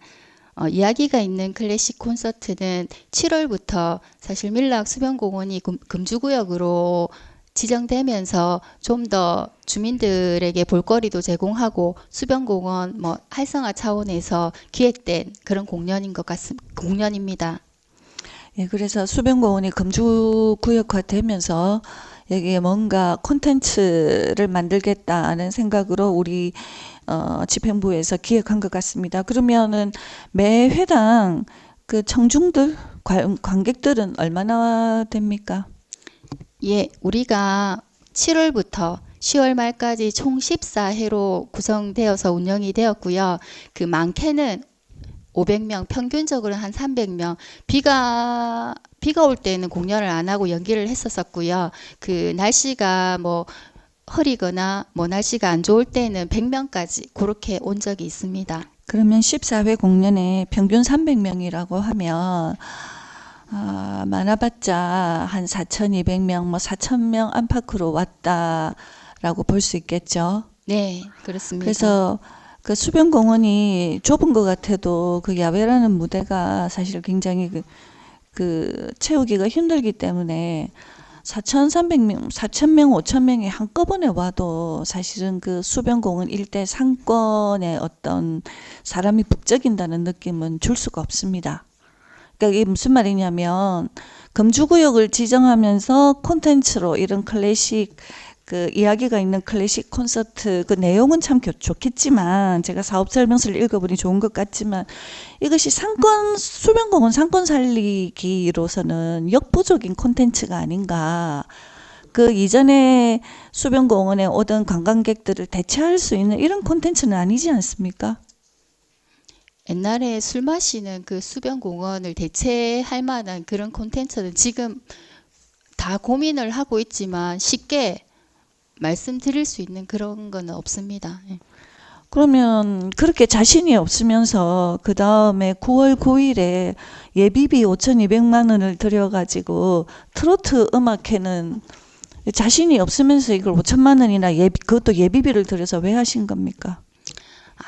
이야기가 있는 클래식 콘서트는 7월부터 사실 밀락 수변공원이 금주구역으로 지정되면서 좀 더 주민들에게 볼거리도 제공하고 수변공원 뭐 활성화 차원에서 기획된 그런 공연입니다. 예, 그래서 수변공원이 금주구역화되면서 여기에 뭔가 콘텐츠를 만들겠다는 생각으로 우리 집행부에서 기획한 것 같습니다. 그러면은 매 회당 그 청중들 관객들은 얼마나 됩니까? 예, 우리가 7월부터 10월 말까지 총 14회로 구성되어서 운영이 되었고요. 그 많게는 500명, 평균적으로는 한 300명. 비가 올 때는 공연을 안 하고 연기를 했었고요. 그 날씨가 뭐 흐리거나 뭐 날씨가 안 좋을 때는 100명까지 그렇게 온 적이 있습니다. 그러면 14회 공연에 평균 300명이라고 하면 많아봤자 한 4,200명, 뭐 4,000명 안팎으로 왔다라고 볼 수 있겠죠. 네, 그렇습니다. 그래서 그 수변공원이 좁은 것 같아도 그 야외라는 무대가 사실 굉장히 그 채우기가 힘들기 때문에 4,300명, 4,000명, 5,000명이 한꺼번에 와도 사실은 그 수변공원 일대 상권에 어떤 사람이 북적인다는 느낌은 줄 수가 없습니다. 그러니까 이게 무슨 말이냐면 금주구역을 지정하면서 콘텐츠로 이런 클래식 그 이야기가 있는 클래식 콘서트 그 내용은 참 좋겠지만 제가 사업 설명서를 읽어보니 좋은 것 같지만 이것이 수변공원 상권 살리기로서는 역부족인 콘텐츠가 아닌가. 그 이전에 수변공원에 오던 관광객들을 대체할 수 있는 이런 콘텐츠는 아니지 않습니까? 옛날에 술 마시는 그 수변공원을 대체할 만한 그런 콘텐츠는 지금 다 고민을 하고 있지만 쉽게 말씀드릴 수 있는 그런 건 없습니다. 예. 그러면 그렇게 자신이 없으면서 그 다음에 9월 9일에 예비비 5,200만 원을 들여가지고 트로트 음악회는 자신이 없으면서 이걸 5천만 원이나 그것도 예비비를 들여서 왜 하신 겁니까?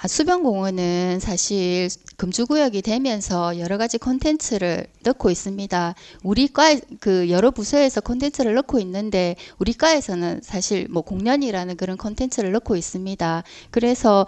수변공원은 사실 금주구역이 되면서 여러 가지 콘텐츠를 넣고 있습니다. 우리 과 그 여러 부서에서 콘텐츠를 넣고 있는데 우리 과에서는 사실 뭐 공연이라는 그런 콘텐츠를 넣고 있습니다. 그래서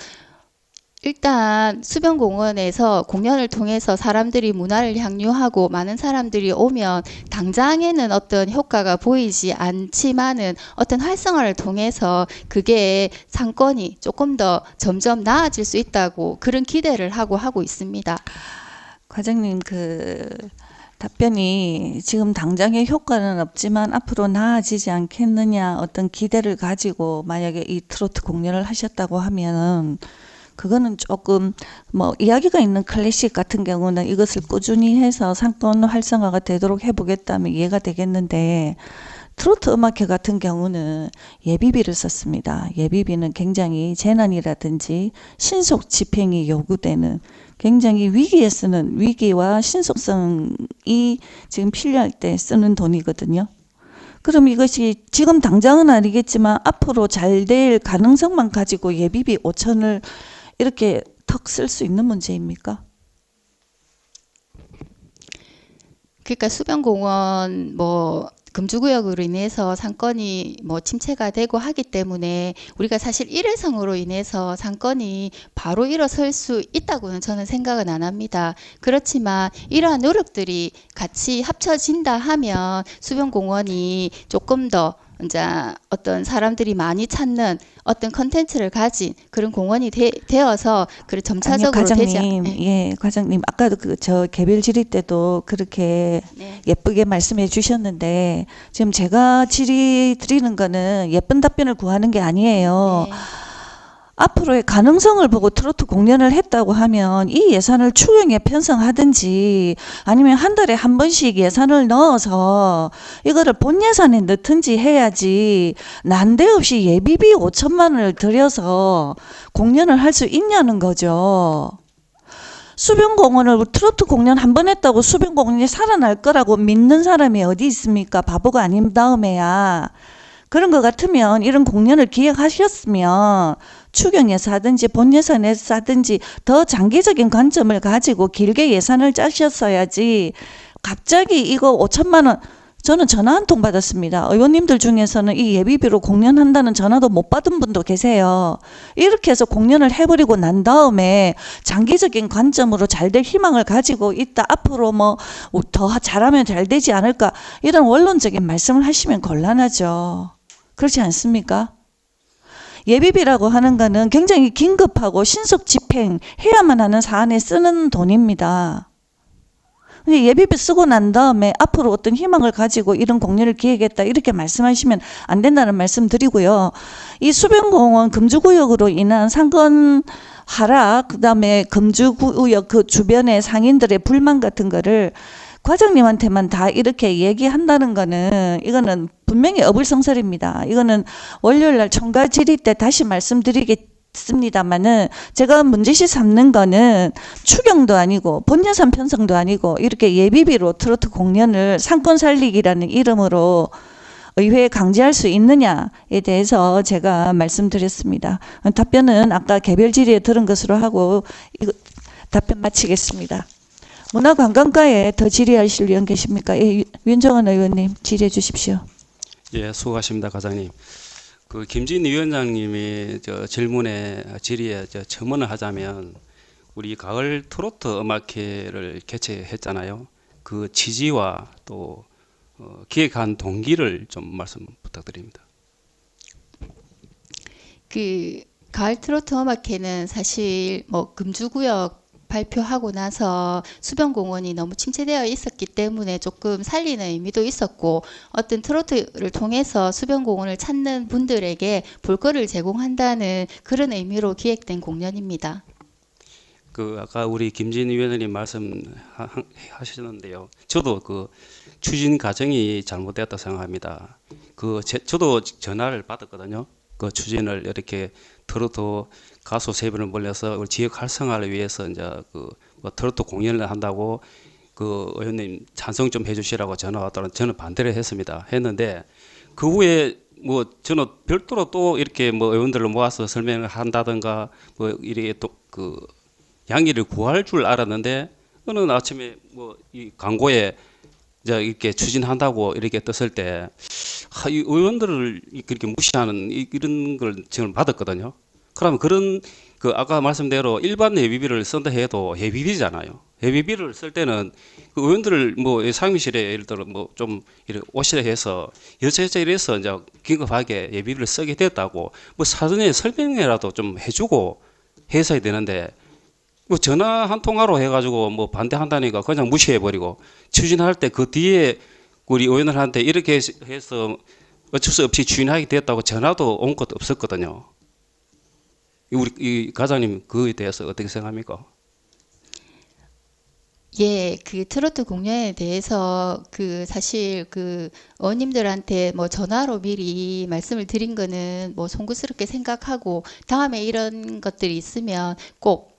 일단 수변공원에서 공연을 통해서 사람들이 문화를 향유하고 많은 사람들이 오면 당장에는 어떤 효과가 보이지 않지만은 어떤 활성화를 통해서 그게 상권이 조금 더 점점 나아질 수 있다고 그런 기대를 하고 있습니다. 과장님 그 답변이 지금 당장의 효과는 없지만 앞으로 나아지지 않겠느냐 어떤 기대를 가지고 만약에 이 트로트 공연을 하셨다고 하면 그거는 조금 뭐 이야기가 있는 클래식 같은 경우는 이것을 꾸준히 해서 상권 활성화가 되도록 해보겠다면 이해가 되겠는데 트로트 음악회 같은 경우는 예비비를 썼습니다. 예비비는 굉장히 재난이라든지 신속 집행이 요구되는 굉장히 위기에 쓰는 위기와 신속성이 지금 필요할 때 쓰는 돈이거든요. 그럼 이것이 지금 당장은 아니겠지만 앞으로 잘 될 가능성만 가지고 예비비 5천을 이렇게 턱 쓸 수 있는 문제입니까? 그러니까 수변공원 뭐 금주구역으로 인해서 상권이 뭐 침체가 되고 하기 때문에 우리가 사실 일회성으로 인해서 상권이 바로 일어설 수 있다고는 저는 생각은 안 합니다. 그렇지만 이러한 노력들이 같이 합쳐진다 하면 수변공원이 조금 더 이제 어떤 사람들이 많이 찾는 어떤 컨텐츠를 가진 그런 공원이 되어서 그래 점차적으로 되지 과장님, 예, 과장님 아까도 그 저 개별 질의 때도 그렇게 네. 예쁘게 말씀해 주셨는데 지금 제가 질의 드리는 거는 예쁜 답변을 구하는 게 아니에요. 네. 앞으로의 가능성을 보고 트로트 공연을 했다고 하면 이 예산을 추경에 편성하든지 아니면 한 달에 한 번씩 예산을 넣어서 이거를 본 예산에 넣든지 해야지 난데없이 예비비 5천만 원을 들여서 공연을 할 수 있냐는 거죠. 수변공원을 트로트 공연 한 번 했다고 수변공원이 살아날 거라고 믿는 사람이 어디 있습니까? 바보가 아닌 다음에야. 그런 것 같으면 이런 공연을 기획하셨으면 추경에서 하든지 본 예산에서 하든지 더 장기적인 관점을 가지고 길게 예산을 짜셨어야지 갑자기 이거 5천만 원 저는 전화 한 통 받았습니다. 의원님들 중에서는 이 예비비로 공연한다는 전화도 못 받은 분도 계세요. 이렇게 해서 공연을 해버리고 난 다음에 장기적인 관점으로 잘 될 희망을 가지고 있다. 앞으로 뭐 더 잘하면 잘 되지 않을까 이런 원론적인 말씀을 하시면 곤란하죠. 그렇지 않습니까? 예비비라고 하는 거는 굉장히 긴급하고 신속 집행해야만 하는 사안에 쓰는 돈입니다. 근데 예비비 쓰고 난 다음에 앞으로 어떤 희망을 가지고 이런 공연을 기획했다 이렇게 말씀하시면 안 된다는 말씀 드리고요. 이 수변공원 금주구역으로 인한 상권 하락 그다음에 금주구역 그 주변의 상인들의 불만 같은 거를 과장님한테만 다 이렇게 얘기한다는 거는 이거는 분명히 어불성설입니다. 이거는 월요일날 총괄 질의 때 다시 말씀드리겠습니다만은 제가 문제시 삼는 거는 추경도 아니고 본 예산 편성도 아니고 이렇게 예비비로 트로트 공연을 상권 살리기라는 이름으로 의회에 강제할 수 있느냐에 대해서 제가 말씀드렸습니다. 답변은 아까 개별 질의에 들은 것으로 하고 이거 답변 마치겠습니다. 문화관광과에 더 질의하실 의원 계십니까? 예, 윤정원 의원님 질의해 주십시오. 예, 수고하십니다, 과장님. 그 김진 위원장님이 저 질문에 질의에 첨언을 하자면 우리 가을 트로트 음악회를 개최했잖아요. 그 취지와 또 기획한 동기를 좀 말씀 부탁드립니다. 그 가을 트로트 음악회는 사실 뭐 금주구역 발표하고 나서 수변공원이 너무 침체되어 있었기 때문에 조금 살리는 의미도 있었고 어떤 트로트를 통해서 수변공원을 찾는 분들에게 볼거리를 제공한다는 그런 의미로 기획된 공연입니다. 그 아까 우리 김진 위원장님 말씀하셨는데요. 저도 그 추진 과정이 잘못되었다 생각합니다. 저도 전화를 받았거든요. 그 추진을 이렇게 트로트 가수 세 분을 몰려서 우리 지역 활성화를 위해서 이제 뭐 트로트 공연을 한다고 그 의원님 찬성 좀 해주시라고 전화 왔다는 저는 반대를 했는데 그 후에 뭐 저는 별도로 또 이렇게 뭐 의원들을 모아서 설명을 한다든가 뭐 이렇게 또 그 양해를 구할 줄 알았는데 어느 아침에 뭐 이 광고에 이제 이렇게 추진한다고 이렇게 떴을 때 이 의원들을 그렇게 무시하는 이런 걸 저는 받았거든요. 그러면 그런 그 아까 말씀대로 일반 예비비를 쓴다 해도 예비비잖아요. 예비비를 쓸 때는 그 의원들을 뭐 상임실에 예를 들어 뭐 좀 이렇게 오시라 해서 여차여차 이래서 이제 긴급하게 예비비를 쓰게 됐다고 뭐 사전에 설명이라도 좀 해주고 했어야 되는데 뭐 전화 한 통화로 해가지고 뭐 반대한다니까 그냥 무시해버리고 추진할 때 그 뒤에 우리 의원들한테 이렇게 해서 어쩔 수 없이 추진하게 됐다고 전화도 온 것도 없었거든요. 우리 이 과장님 그에 대해서 어떻게 생각합니까? 예, 그 트로트 공연에 대해서 그 사실 그 의원님들한테 뭐 전화로 미리 말씀을 드린 거는 뭐 송구스럽게 생각하고 다음에 이런 것들이 있으면 꼭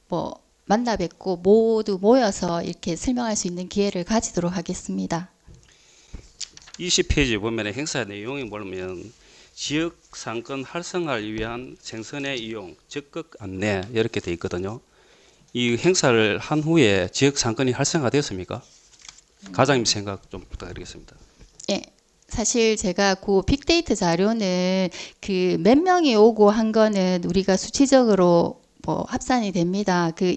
뭐 만나 뵙고 모두 모여서 이렇게 설명할 수 있는 기회를 가지도록 하겠습니다. 20페이지 보면 행사 내용이 보면 지역 상권 활성화를 위한 생선의 이용, 적극 안내 이렇게 돼 있거든요. 이 행사를 한 후에 지역 상권이 활성화됐습니까? 과장님 생각 좀 부탁드리겠습니다. 예. 사실 제가 그 빅데이터 자료는 그 몇 명이 오고 한 거는 우리가 수치적으로 뭐 합산이 됩니다. 그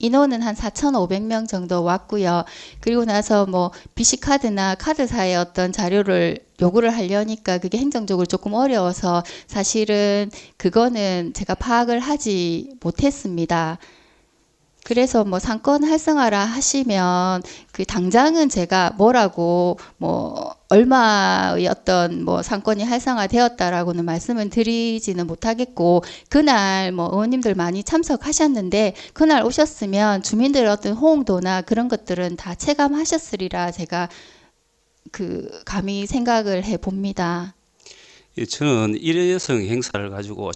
인원은 한 4,500명 정도 왔고요. 그리고 나서 뭐 BC카드나 카드사의 어떤 자료를 요구를 하려니까 그게 행정적으로 조금 어려워서 사실은 그거는 제가 파악을 하지 못했습니다. 그래서 뭐 상권 활성화라 하시면 그 당장은 제가 뭐라고 뭐 얼마의 어떤 뭐 상권이 활성화되었다라고는 말씀을 드리지는 못하겠고 그날 뭐 의원님들 많이 참석하셨는데 그날 오셨으면 주민들의 어떤 호응도나 그런 것들은 다 체감하셨으리라 제가 그 감히 생각을 해 봅니다. 예, 저는 일회성 행사를 가지고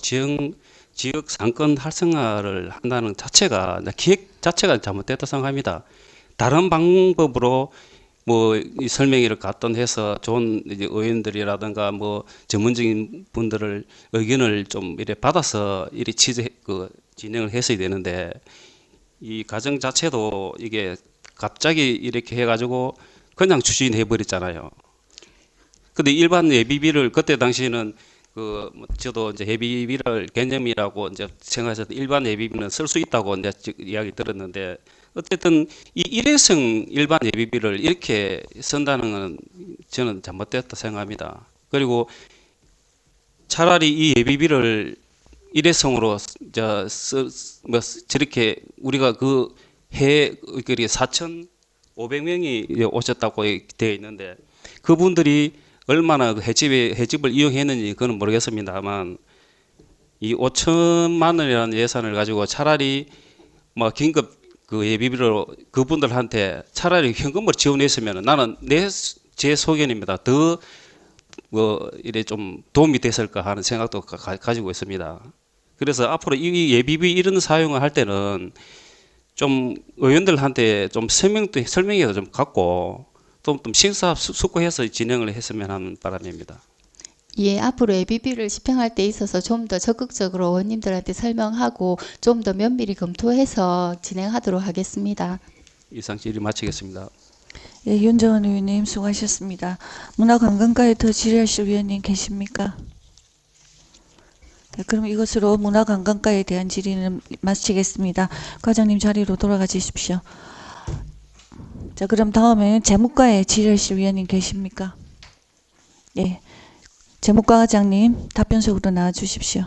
지역 상권 활성화를 한다는 자체가 기획 자체가 잘못됐다 생각합니다. 다른 방법으로 뭐 이 설명회를 갔던 해서 좋은 이제 의원들이라든가 뭐 전문적인 분들을 의견을 좀 이래 받아서 이래 진행을 했어야 되는데 이 과정 자체도 이게 갑자기 이렇게 해가지고 그냥 추진해 버렸잖아요. 근데 일반 예비비를 그때 당시에는 저도 이제 예비비를 개념이라고 이제 생각해서 일반 예비비는 쓸 수 있다고 이제 이야기 들었는데 어쨌든 이 일회성 일반 예비비를 이렇게 쓴다는 건 저는 잘못됐다 생각합니다. 그리고 차라리 이 예비비를 일회성으로 저렇게 우리가 그 해 4,500명이 오셨다고 되어 있는데 그분들이 얼마나 해집을 이용했는지 그건 모르겠습니다만 이 5천만 원이라는 예산을 가지고 차라리 뭐 긴급 그 예비비로 그분들한테 차라리 현금을 지원했으면 나는 제 소견입니다. 더 이래 좀 도움이 됐을까 하는 생각도 가지고 있습니다. 그래서 앞으로 이 예비비 이런 사용을 할 때는 좀 의원들한테 좀 설명이라도 좀 갖고 좀 심사숙고해서 진행을 했으면 하는 바람입니다. 예, 앞으로 예비비를 집행할 때 있어서 좀 더 적극적으로 의원님들한테 설명하고 좀 더 면밀히 검토해서 진행하도록 하겠습니다. 이상 질의 마치겠습니다. 예, 윤정원 의원님 수고하셨습니다. 문화관광과에 더 질의하실 위원님 계십니까? 네, 그럼 이것으로 문화관광과에 대한 질의는 마치겠습니다. 과장님 자리로 돌아가 주십시오. 자, 그럼 다음에 재무과에 질의하실 위원님 계십니까? 예, 재무과 과장님 답변석으로 나와 주십시오.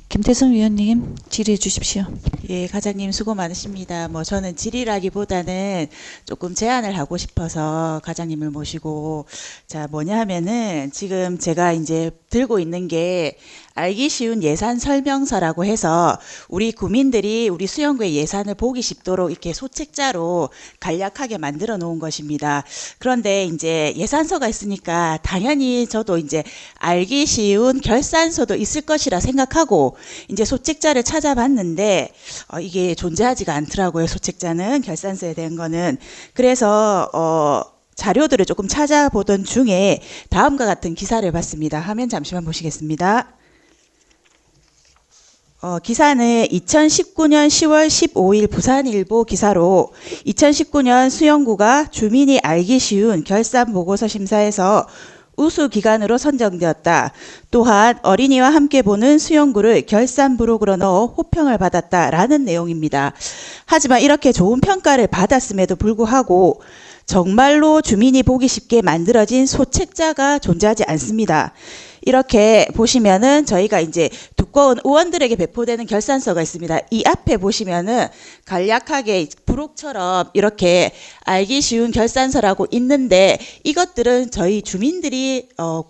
김태성 위원님 질의해 주십시오. 예, 과장님 수고 많으십니다. 뭐 저는 질의라기보다는 조금 제안을 하고 싶어서 과장님을 모시고 자 뭐냐 하면은 지금 제가 이제 들고 있는 게 알기 쉬운 예산 설명서라고 해서 우리 구민들이 우리 수영구의 예산을 보기 쉽도록 이렇게 소책자로 간략하게 만들어 놓은 것입니다. 그런데 이제 예산서가 있으니까 당연히 저도 이제 알기 쉬운 결산서도 있을 것이라 생각하고 이제 소책자를 찾아봤는데 이게 존재하지가 않더라고요. 소책자는 결산서에 대한 거는. 그래서 자료들을 조금 찾아보던 중에 다음과 같은 기사를 봤습니다. 화면 잠시만 보시겠습니다. 기사는 2019년 10월 15일 부산일보 기사로 2019년 수영구가 주민이 알기 쉬운 결산보고서 심사에서 우수 기관으로 선정되었다. 또한 어린이와 함께 보는 수영구를 결산 부록으로 넣어 호평을 받았다라는 내용입니다. 하지만 이렇게 좋은 평가를 받았음에도 불구하고 정말로 주민이 보기 쉽게 만들어진 소책자가 존재하지 않습니다. 이렇게 보시면은 저희가 이제 두꺼운 의원들에게 배포되는 결산서가 있습니다. 이 앞에 보시면은 간략하게 부록처럼 이렇게 알기 쉬운 결산서라고 있는데 이것들은 저희 주민들이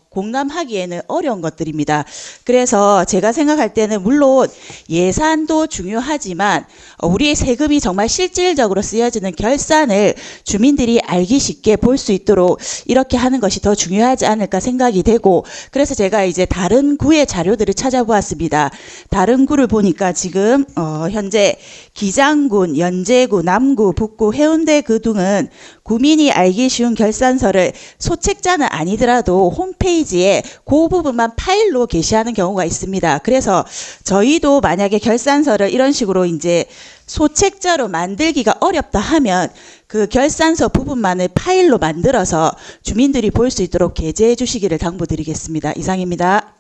공감하기에는 어려운 것들입니다. 그래서 제가 생각할 때는 물론 예산도 중요하지만 우리의 세금이 정말 실질적으로 쓰여지는 결산을 주민들이 알기 쉽게 볼 수 있도록 이렇게 하는 것이 더 중요하지 않을까 생각이 되고 그래서 제가 이제 다른 구의 자료들을 찾아보았습니다. 다른 구를 보니까 지금 현재 기장군, 연제구, 남구, 북구, 해운대 그 등은 구민이 알기 쉬운 결산서를 소책자는 아니더라도 홈페이지에 그 부분만 파일로 게시하는 경우가 있습니다. 그래서 저희도 만약에 결산서를 이런 식으로 이제 소책자로 만들기가 어렵다 하면 그 결산서 부분만을 파일로 만들어서 주민들이 볼 수 있도록 게재해 주시기를 당부드리겠습니다. 이상입니다.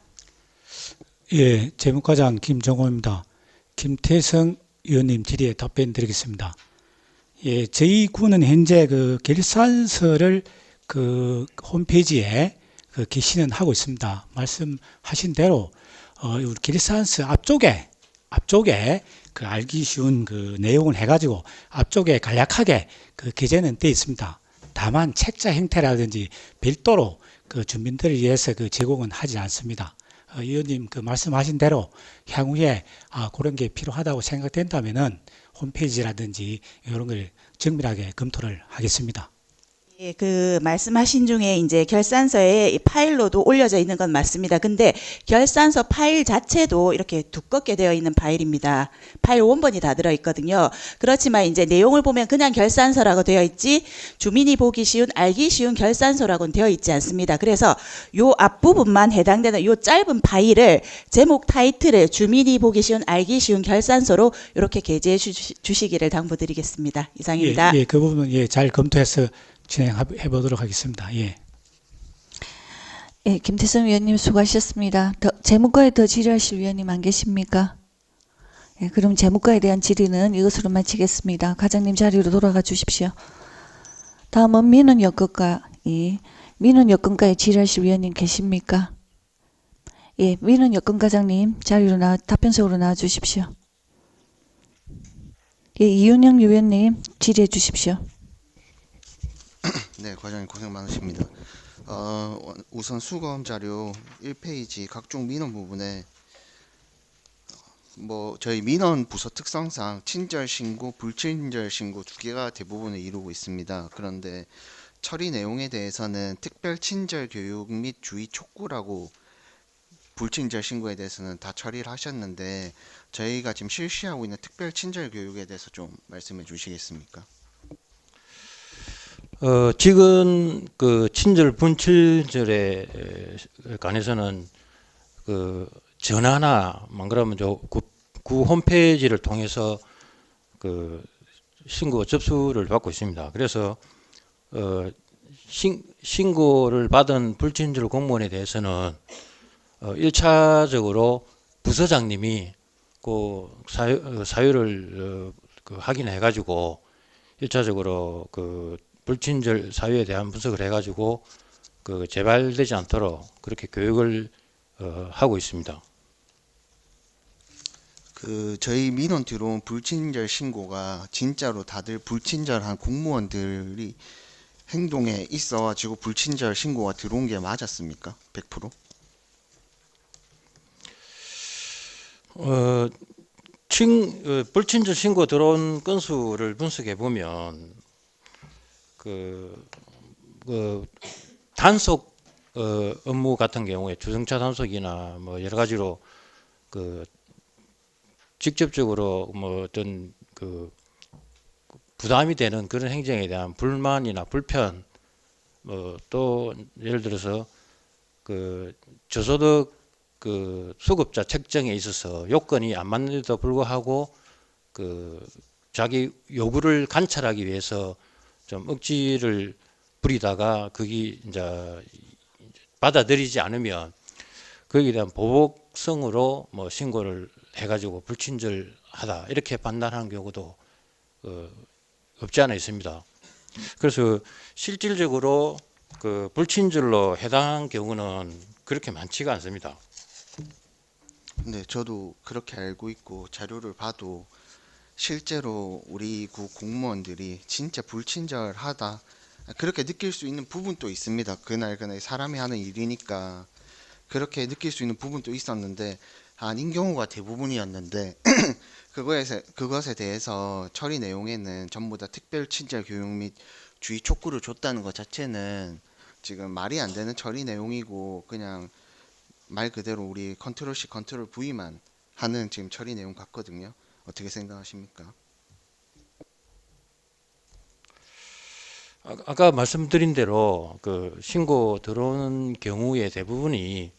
예, 재무과장 김정호입니다. 김태성 의원님 질의에 답변 드리겠습니다. 예, 저희 구는 현재 그 결산서를 그 홈페이지에 그 게시는 하고 있습니다. 말씀하신 대로 우리 결산서 앞쪽에 그 알기 쉬운 그 내용을 해가지고 앞쪽에 간략하게 그 게재는 되어 있습니다. 다만 책자 형태라든지 별도로 그 주민들을 위해서 그 제공은 하지 않습니다. 의원님 그 말씀하신 대로 향후에 그런 게 필요하다고 생각된다면은 홈페이지라든지 이런 걸 정밀하게 검토를 하겠습니다. 예, 그 말씀하신 중에 이제 결산서에 파일로도 올려져 있는 건 맞습니다. 근데 결산서 파일 자체도 이렇게 두껍게 되어 있는 파일입니다. 파일 원본이 다 들어있거든요. 그렇지만 이제 내용을 보면 그냥 결산서라고 되어 있지 주민이 보기 쉬운 알기 쉬운 결산서라고는 되어 있지 않습니다. 그래서 요 앞부분만 해당되는 요 짧은 파일을 제목 타이틀을 주민이 보기 쉬운 알기 쉬운 결산서로 이렇게 게재해 주시기를 당부드리겠습니다. 이상입니다. 예, 그 부분 잘 검토해서 진행해 보도록 하겠습니다. 예. 예, 김태성 위원님 수고하셨습니다. 재무과에 더 질의하실 위원님 안 계십니까? 예, 그럼 재무과에 대한 질의는 이것으로 마치겠습니다. 과장님 자리로 돌아가 주십시오. 다음은 민원여건과 민원여건과에 질의하실 위원님 계십니까? 예, 민원여건 과장님 자리로 답변석으로 나와 주십시오. 예, 이윤영 위원님 질의해 주십시오. 네, 과장님 고생 많으십니다. 우선 수검 자료 1페이지 각종 민원 부분에 저희 민원 부서 특성상 친절 신고, 불친절 신고 두 개가 대부분을 이루고 있습니다. 그런데 처리 내용에 대해서는 특별 친절 교육 및 주의 촉구라고 불친절 신고에 대해서는 다 처리를 하셨는데 저희가 지금 실시하고 있는 특별 친절 교육에 대해서 좀 말씀해 주시겠습니까? 지금 그 친절 분친절에 관해서는 그 전화나 그러면 구 홈페이지를 통해서 그 신고 접수를 받고 있습니다. 그래서 신고를 받은 불친절 공무원에 대해서는 1차적으로 부서장님이 그 사유를 확인해 가지고 1차적으로 그 불친절 사유에 대한 분석을 해가지고 그 재발되지 않도록 그렇게 교육을 하고 있습니다. 저희 민원 들어온 불친절 신고가 진짜로 다들 불친절한 공무원들이 행동에 있어가지고 불친절 신고가 들어온 게 맞았습니까? 100%? 불친절 신고 들어온 건수를 분석해 보면 그 단속 업무 같은 경우에 주정차 단속이나 뭐 여러 가지로 그 직접적으로 뭐 어떤 그 부담이 되는 그런 행정에 대한 불만이나 불편, 뭐 또 예를 들어서 그 저소득 그 수급자 책정에 있어서 요건이 안 맞는데도 불구하고 그 자기 요구를 관찰하기 위해서 좀 억지를 부리다가 그게 이제 받아들이지 않으면 거기에 대한 보복성으로 뭐 신고를 해가지고 불친절하다 이렇게 판단하는 경우도 없지 않아 있습니다. 그래서 실질적으로 그 불친절로 해당한 경우는 그렇게 많지가 않습니다. 네, 저도 그렇게 알고 있고 자료를 봐도 실제로 우리 구 공무원들이 진짜 불친절하다 그렇게 느낄 수 있는 부분도 있습니다. 그날 사람이 하는 일이니까 그렇게 느낄 수 있는 부분도 있었는데 아닌 경우가 대부분이었는데 그것에 대해서 처리 내용에는 전부 다 특별 친절 교육 및 주의 촉구를 줬다는 것 자체는 지금 말이 안 되는 처리 내용이고 그냥 말 그대로 우리 컨트롤 C 컨트롤 V만 하는 지금 처리 내용 같거든요. 어떻게 생각하십니까? 아까 말씀드린 대로 그 신고 들어오는 경우의 대부분이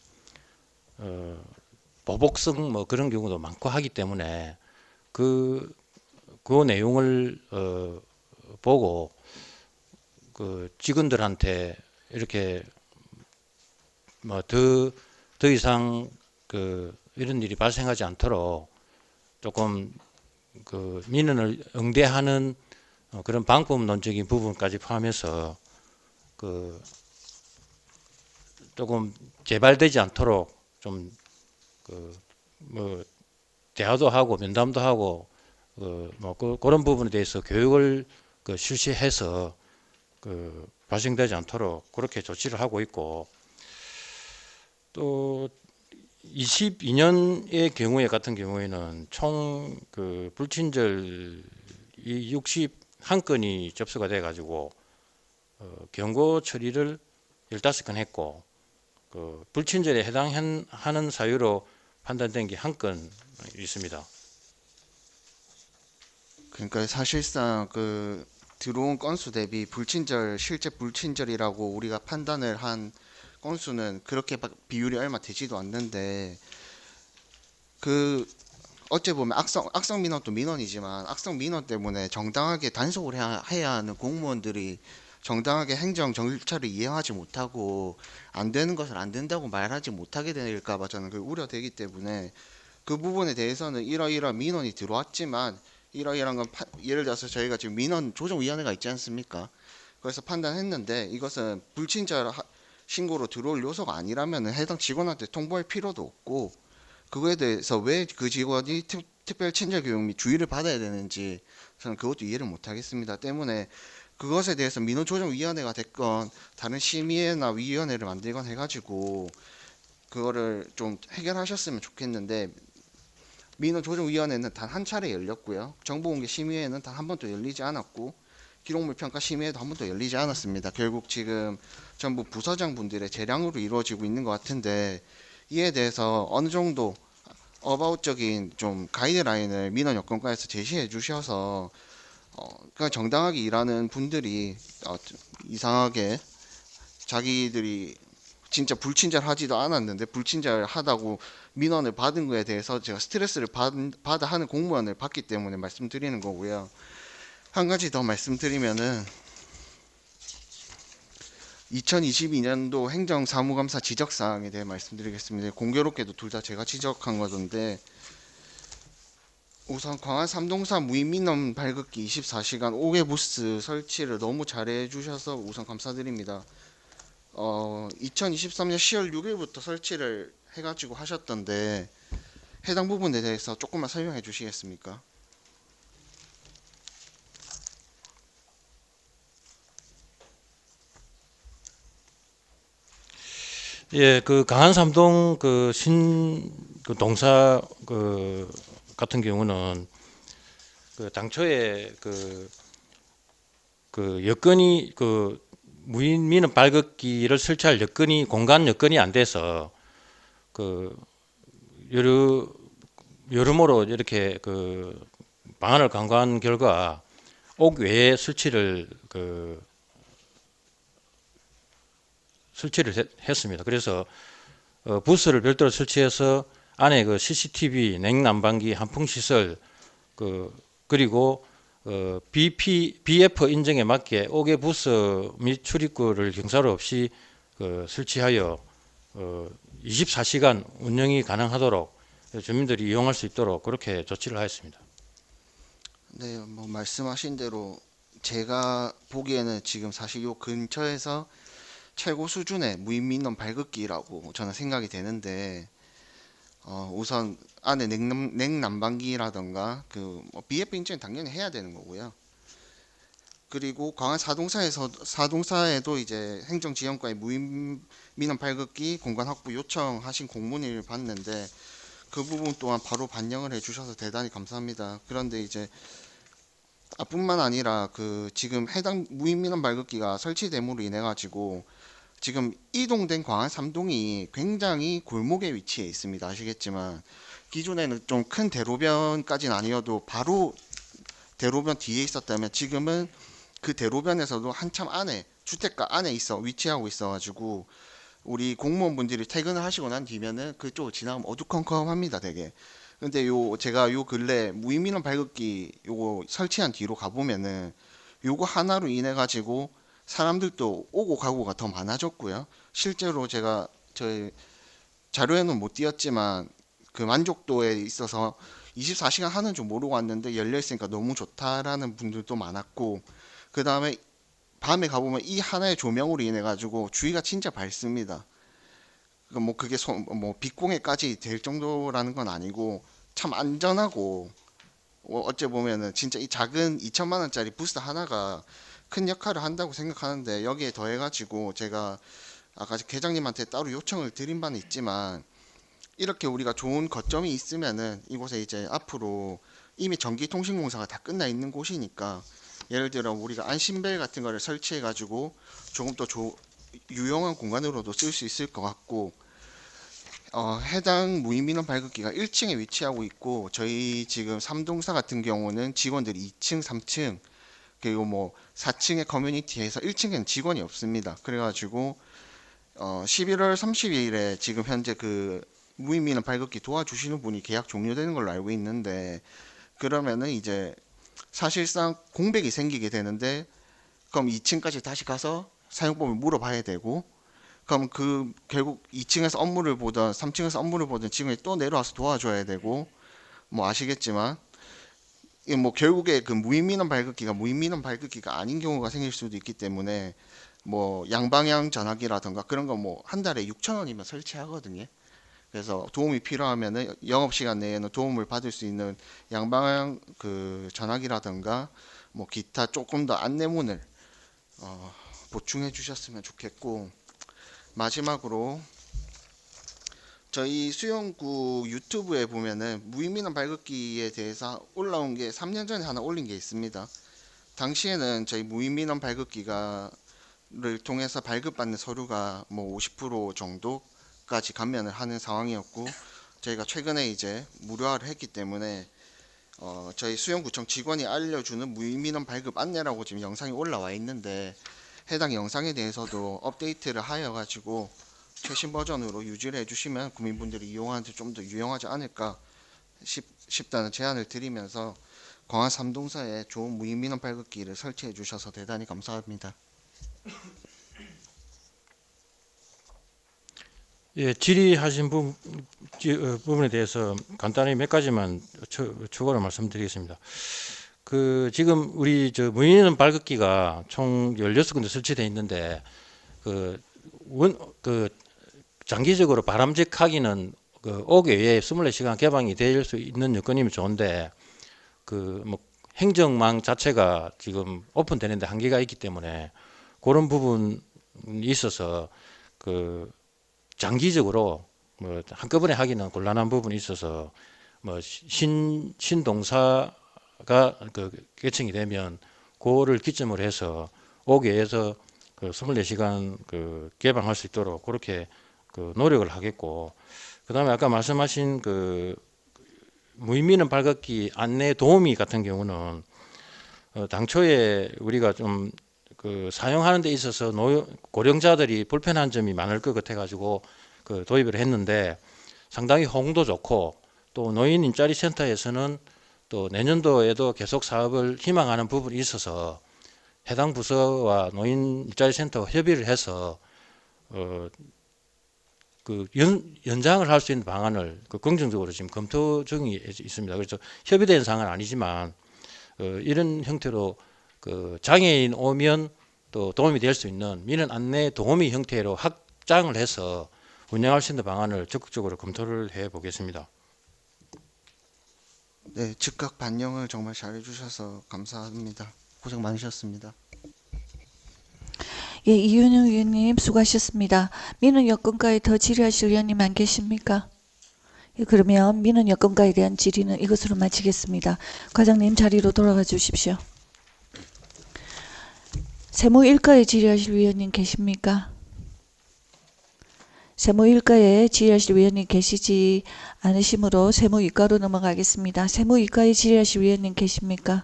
보복성 뭐 그런 경우도 많고 하기 때문에 그 내용을 보고 그 직원들한테 이렇게 뭐 더 이상 그 이런 일이 발생하지 않도록 조금 그 민원을 응대하는 그런 방법론적인 부분까지 포함해서 그 조금 재발되지 않도록 좀 그 뭐 대화도 하고 면담도 하고 뭐 그런 부분에 대해서 교육을 그 실시해서 그 발생되지 않도록 그렇게 조치를 하고 있고 또 22년의 경우에 같은 경우에는 총 그 불친절이 61건이 접수가 돼 가지고 경고 처리를 15건 했고 그 불친절에 해당하는 사유로 판단된 게 1건 있습니다. 그러니까 사실상 그 들어온 건수 대비 불친절 실제 불친절이라고 우리가 판단을 한 건수는 그렇게 비율이 얼마 되지도 않는데 그 어째 보면 악성 민원도 민원이지만 악성 민원 때문에 정당하게 단속을 해야 하는 공무원들이 정당하게 행정 절차를 이행하지 못하고 안 되는 것을 안 된다고 말하지 못하게 될까 봐 저는 그 우려되기 때문에 그 부분에 대해서는 이러이러한 민원이 들어왔지만 이러이러한 건 예를 들어서 저희가 지금 민원 조정위원회가 있지 않습니까? 그래서 판단했는데 이것은 불친절 신고로 들어올 요소가 아니라면 해당 직원한테 통보할 필요도 없고 그거에 대해서 왜 그 직원이 특별 친절 교육 및 주의를 받아야 되는지 저는 그것도 이해를 못 하겠습니다. 때문에 그것에 대해서 민원조정위원회가 됐건 다른 심의회나 위원회를 만들건 해가지고 그거를 좀 해결하셨으면 좋겠는데 민원조정위원회는 단 한 차례 열렸고요. 정보공개심의회는 단 한 번도 열리지 않았고 기록물평가심의회도 한 번도 열리지 않았습니다. 결국 지금 전부 부서장분들의 재량으로 이루어지고 있는 것 같은데 이에 대해서 어느 정도 어바웃적인 좀 가이드라인을 민원여건과에서 제시해 주셔서 그냥 정당하게 일하는 분들이 이상하게 자기들이 진짜 불친절하지도 않았는데 불친절하다고 민원을 받은 거에 대해서 제가 스트레스를 받아 하는 공무원을 봤기 때문에 말씀드리는 거고요. 한 가지 더 말씀드리면은 2022년도 행정사무감사 지적사항에 대해 말씀드리겠습니다. 공교롭게도 둘 다 제가 지적한 거던데 우선 광안 3동사 무인민원 발급기 24시간 5개 부스 설치를 너무 잘해 주셔서 우선 감사드립니다. 2023년 10월 6일부터 설치를 해가지고 하셨던데 해당 부분에 대해서 조금만 설명해 주시겠습니까? 예, 그 강한 3동 그 그 동사 같은 경우는 그 당초에 그 여건이 무인 민원 발급기를 설치할 여건이 공간 여건이 안 돼서 여러모로 이렇게 방안을 강구한 결과 옥 외에 설치를 했습니다. 그래서 부스를 별도로 설치해서 안에 CCTV, 냉난방기, 한풍 시설 그리고 BF 인증에 맞게 옥외 부스 및 출입구를 경사로 없이 설치하여 24시간 운영이 가능하도록 주민들이 이용할 수 있도록 그렇게 조치를 하였습니다. 네, 뭐 말씀하신 대로 제가 보기에는 지금 사실 요 근처에서 최고 수준의 무인 민원 발급기라고 저는 생각이 되는데 우선 안에 냉난방기라던가 BF 인증 당연히 해야 되는 거고요. 그리고 광안 사동사에도 이제 행정지원과의 무인 민원 발급기 공간 확보 요청하신 공문을 봤는데 그 부분 또한 바로 반영을 해주셔서 대단히 감사합니다. 그런데 이제 뿐만 아니라 지금 해당 무인 민원 발급기가 설치됨으로 인해 가지고 지금 이동된 광안 3동이 굉장히 골목에 위치해 있습니다. 아시겠지만 기존에는 좀 큰 대로변까지는 아니어도 바로 대로변 뒤에 있었다면 지금은 그 대로변에서도 한참 안에 주택가 안에 위치하고 있어가지고 우리 공무원분들이 퇴근을 하시고 난 뒤면은 그쪽을 지나가면 어두컴컴합니다, 되게. 근데 제가 요 근래 무인민원 발급기 요거 설치한 뒤로 가보면은 요거 하나로 인해 가지고 사람들도 오고 가고가 더 많아졌고요. 실제로 제가 저희 자료에는 못 띄었지만 그 만족도에 있어서 24시간 하는 줄 모르고 왔는데 열려 있으니까 너무 좋다라는 분들도 많았고, 그 다음에 밤에 가보면 이 하나의 조명으로 인해 가지고 주위가 진짜 밝습니다. 뭐 그게 뭐 빛공해까지 될 정도라는 건 아니고 참 안전하고 어째 보면은 진짜 이 작은 2천만 원짜리 부스 하나가 큰 역할을 한다고 생각하는데, 여기에 더해 가지고 제가 아까 계장님한테 따로 요청을 드린 바는 있지만 이렇게 우리가 좋은 거점이 있으면은 이곳에 이제 앞으로 이미 전기통신공사가 다 끝나 있는 곳이니까 예를 들어 우리가 안심벨 같은 거를 설치해 가지고 조금 더 유용한 공간으로도 쓸 수 있을 것 같고, 해당 무인민원 발급기가 1층에 위치하고 있고 저희 지금 3동사 같은 경우는 직원들이 2층, 3층 그리고 뭐 4층의 커뮤니티에서 1층에는 직원이 없습니다. 그래가지고 11월 30일에 지금 현재 무인민원 발급기 도와주시는 분이 계약 종료되는 걸로 알고 있는데, 그러면은 이제 사실상 공백이 생기게 되는데 그럼 2층까지 다시 가서 사용법을 물어봐야 되고, 그럼 결국 2층에서 업무를 보던 3층에서 업무를 보던 직원이 또 내려와서 도와줘야 되고, 뭐 아시겠지만 뭐 결국에 무인민원 발급기가 아닌 경우가 생길 수도 있기 때문에 뭐 양방향 전화기라든가 그런 거 뭐 한 달에 6,000원이면 설치하거든요. 그래서 도움이 필요하면은 영업시간 내에는 도움을 받을 수 있는 양방향 전화기라든가 뭐 기타 조금 더 안내문을 보충해 주셨으면 좋겠고, 마지막으로 저희 수영구 유튜브에 보면은 무인민원 발급기에 대해서 올라온 게 3년 전에 하나 올린 게 있습니다. 당시에는 저희 무인민원 발급기를 통해서 발급받는 서류가 뭐 50% 정도까지 감면을 하는 상황이었고, 저희가 최근에 이제 무료화를 했기 때문에 저희 수영구청 직원이 알려주는 무인민원 발급 안내라고 지금 영상이 올라와 있는데, 해당 영상에 대해서도 업데이트를 하여 가지고 최신 버전으로 유지를 해주시면 국민분들이 이용하는데 좀 더 유용하지 않을까 싶다는 제안을 드리면서 광안 3동사에 좋은 무인민원 발급기를 설치해 주셔서 대단히 감사합니다. 예, 질의하신 부분에 대해서 간단히 몇 가지만 추가로 말씀드리겠습니다. 지금 우리 무인민원 발급기가 총 16군데 설치되어 있는데 장기적으로 바람직하기는 옥 외에 24시간 개방이 될 수 있는 여건이면 좋은데 뭐 행정망 자체가 지금 오픈되는데 한계가 있기 때문에 그런 부분이 있어서 장기적으로 뭐 한꺼번에 하기는 곤란한 부분이 있어서 뭐 신동사가 그 개청이 되면 그거를 기점으로 해서 5개에서 그 24시간 그 개방할 수 있도록 그렇게 그 노력을 하겠고, 그다음에 아까 말씀하신 그 무인민원 발걷기 안내 도우미 같은 경우는 당초에 우리가 좀 그 사용하는 데 있어서 고령자들이 불편한 점이 많을 것 같아 가지고 그 도입을 했는데, 상당히 호응도 좋고, 또 노인 일자리 센터에서는 또 내년도에도 계속 사업을 희망하는 부분이 있어서 해당 부서와 노인 일자리 센터와 협의를 해서 그 연장을 할 수 있는 방안을 그 긍정적으로 지금 검토 중에 있습니다. 그래서 협의된 사항은 아니지만 이런 형태로 그 장애인 오면 또 도움이 될 수 있는 민원 안내 도우미 형태로 확장을 해서 운영할 수 있는 방안을 적극적으로 검토를 해 보겠습니다. 네, 즉각 반영을 정말 잘해주셔서 감사합니다. 고생 많으셨습니다. 예, 이윤영 위원님 수고하셨습니다. 민원 여건가에 더 질의하실 위원님 안 계십니까? 예, 그러면 민원 여건가에 대한 질의는 이것으로 마치겠습니다. 과장님 자리로 돌아가 주십시오. 세무일가에 질의하실 위원님 계십니까? 세무일가에 질의하실 위원님 계시지 않으시므로 세무이과로 넘어가겠습니다. 세무이과에 질의하실 위원님 계십니까?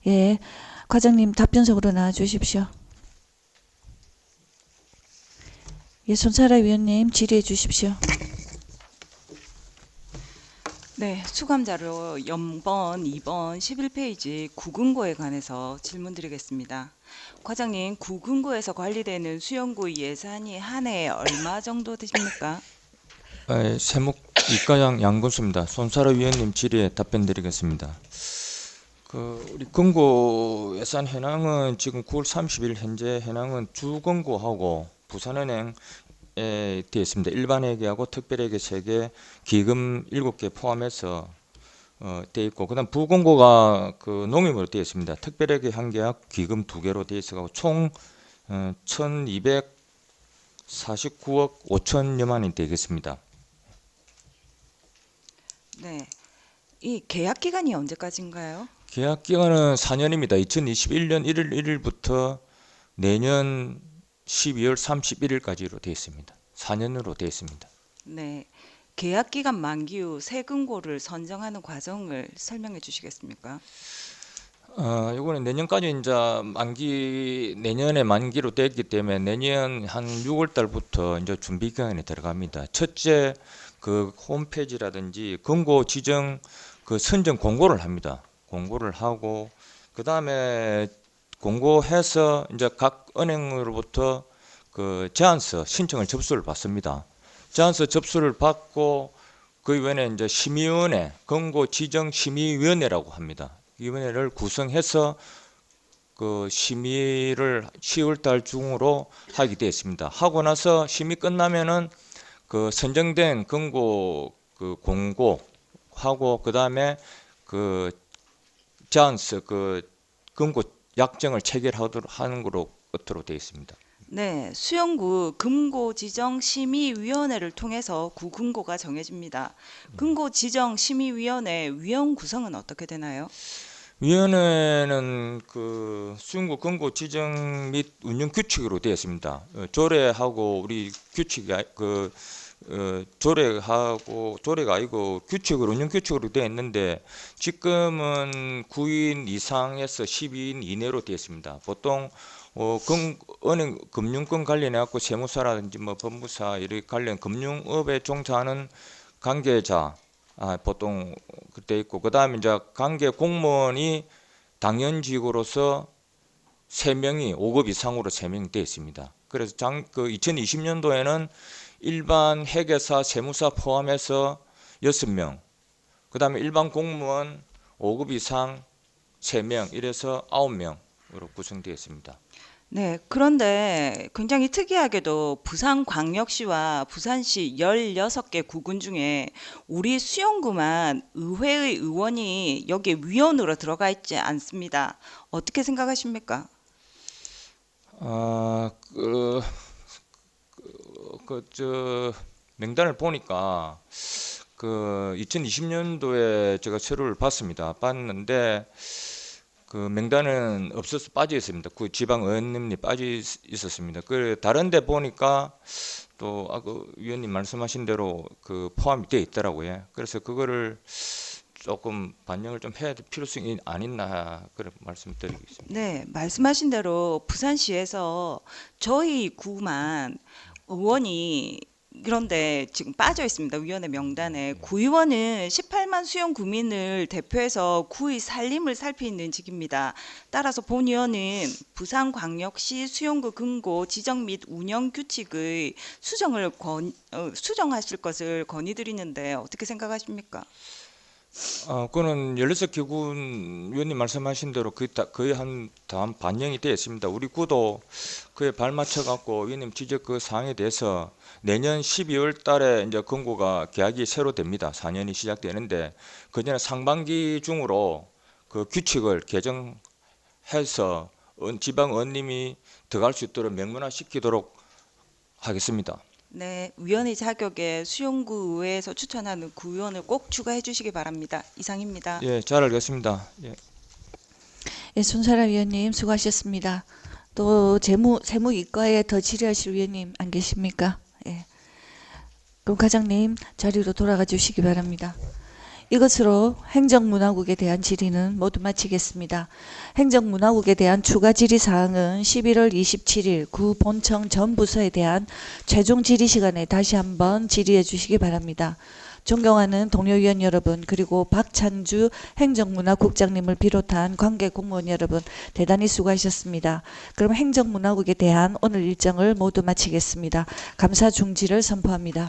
예, 과장님 답변석으로 나와 주십시오. 예, 손사라 위원님 질의해 주십시오. 네, 수감자료 0번, 2번, 11페이지 구금고에 관해서 질문드리겠습니다. 과장님, 구금고에서 관리되는 수용구 예산이 한 해에 얼마 정도 되십니까? 세무이과장 양군수입니다. 손사라 위원님 질의에 답변드리겠습니다. 우리 금고 예산 현황은 지금 9월 30일 현재 현황은 주금고하고 부산은행에 되어 있습니다. 일반회계하고 특별회계 3개, 기금 7개 포함해서 되어 있고, 그다음 부금고가 그 농협으로 되어 있습니다. 특별회계 1개와 기금 2개로 되어 있어서 총 1,249억 5천여만 원이 되겠습니다. 네, 이 계약 기간이 언제까지인가요? 계약 기간은 4년입니다. 2021년 1월 1일부터 내년 12월 31일까지로 되어 있습니다. 4년으로 되어 있습니다. 네, 계약 기간 만기 후 새 금고를 선정하는 과정을 설명해 주시겠습니까? 이거는 내년까지 이제 내년에 만기로 되었기 때문에 내년 한 6월 달부터 이제 준비 기간에 들어갑니다. 첫째, 그 홈페이지라든지 금고 지정 그 선정 공고를 합니다. 공고를 하고, 그 다음에 공고해서 이제 각 은행으로부터 그 제안서 신청을 접수를 받습니다. 제안서 접수를 받고 그 이후에 이제 심의위원회, 금고 지정 심의위원회라고 합니다. 이 위원회를 구성해서 그 심의를 10월 달 중으로 하게 되어 있습니다. 하고 나서 심의 끝나면은 그 선정된 금고 그 공고하고, 그 다음에 그 제안서 그 금고 약정을 체결하도록 하는 것으로 되어 있습니다. 네, 수용구 금고 지정 심의위원회를 통해서 구금고가 정해집니다. 금고 지정 심의위원회 위원 구성은 어떻게 되나요? 위원회는 그 수용구 금고 지정 및 운영 규칙으로 되어 있습니다. 조례하고 우리 규칙이 조례가 아니고 규칙으로, 운영 규칙으로 되어 있는데, 지금은 9인 이상에서 12인 이내로 되어 있습니다. 보통 은행 금융권 관련해 갖고 세무사라든지 뭐 법무사 이렇게 관련 금융업에 종사하는 관계자 보통 그때 있고, 그 다음에 이제 관계 공무원이 당연직으로서 3명이 5급 이상으로 3명이 되어 있습니다. 그래서 2020년도에는 일반 회계사, 세무사 포함해서 6명, 그 다음에 일반 공무원 5급 이상 3명, 이래서 9명으로 구성되어 있습니다. 네, 그런데 굉장히 특이하게도 부산광역시와 부산시 16개 구군 중에 우리 수용구만 의회의 의원이 여기에 위원으로 들어가 있지 않습니다. 어떻게 생각하십니까? 명단을 보니까 그 2020년도에 제가 서류를 봤는데 그 명단은 없어서 빠져 있습니다. 그 지방 의원님이 빠져 있었습니다. 그 다른데 보니까 또 그 위원님 말씀하신 대로 그 포함이 되어 있더라고요. 그래서 그거를 조금 반영을 좀 해야 될 필요성이 안 있나 그런 말씀드리겠습니다. 네, 말씀하신 대로 부산시에서 저희 구만 의원이 그런데 지금 빠져 있습니다. 위원회 명단에. 구의원은 18만 수용 구민을 대표해서 구의 살림을 살피는 직입니다. 따라서 본의원은 부산광역시 수용구 금고 지정 및 운영 규칙의 수정하실 것을 건의드리는데 어떻게 생각하십니까? 그거는 16기군 위원님 말씀하신 대로 거의 한 다음 반영이 되어 있습니다. 우리 구도 그에 발맞춰 갖고 위원님 지적 그 사항에 대해서 내년 12월 달에 이제 금고가 계약이 새로 됩니다. 4년이 시작되는데 그 전에 상반기 중으로 그 규칙을 개정해서 지방 의원님이 들어갈 수 있도록 명문화 시키도록 하겠습니다. 네, 위원의 자격에 수용구 의회에서 추천하는 구의원을 꼭 추가해 주시기 바랍니다. 이상입니다. 예, 잘 알겠습니다. 예. 예, 손사라 위원님 수고하셨습니다. 또 세무이과에 더 질의하실 위원님 안 계십니까? 예. 그럼 과장님 자리로 돌아가 주시기 바랍니다. 이것으로 행정문화국에 대한 질의는 모두 마치겠습니다. 행정문화국에 대한 추가 질의사항은 11월 27일 구 본청 전 부서에 대한 최종 질의 시간에 다시 한번 질의해 주시기 바랍니다. 존경하는 동료 위원 여러분, 그리고 박찬주 행정문화국장님을 비롯한 관계 공무원 여러분, 대단히 수고하셨습니다. 그럼 행정문화국에 대한 오늘 일정을 모두 마치겠습니다. 감사 중지를 선포합니다.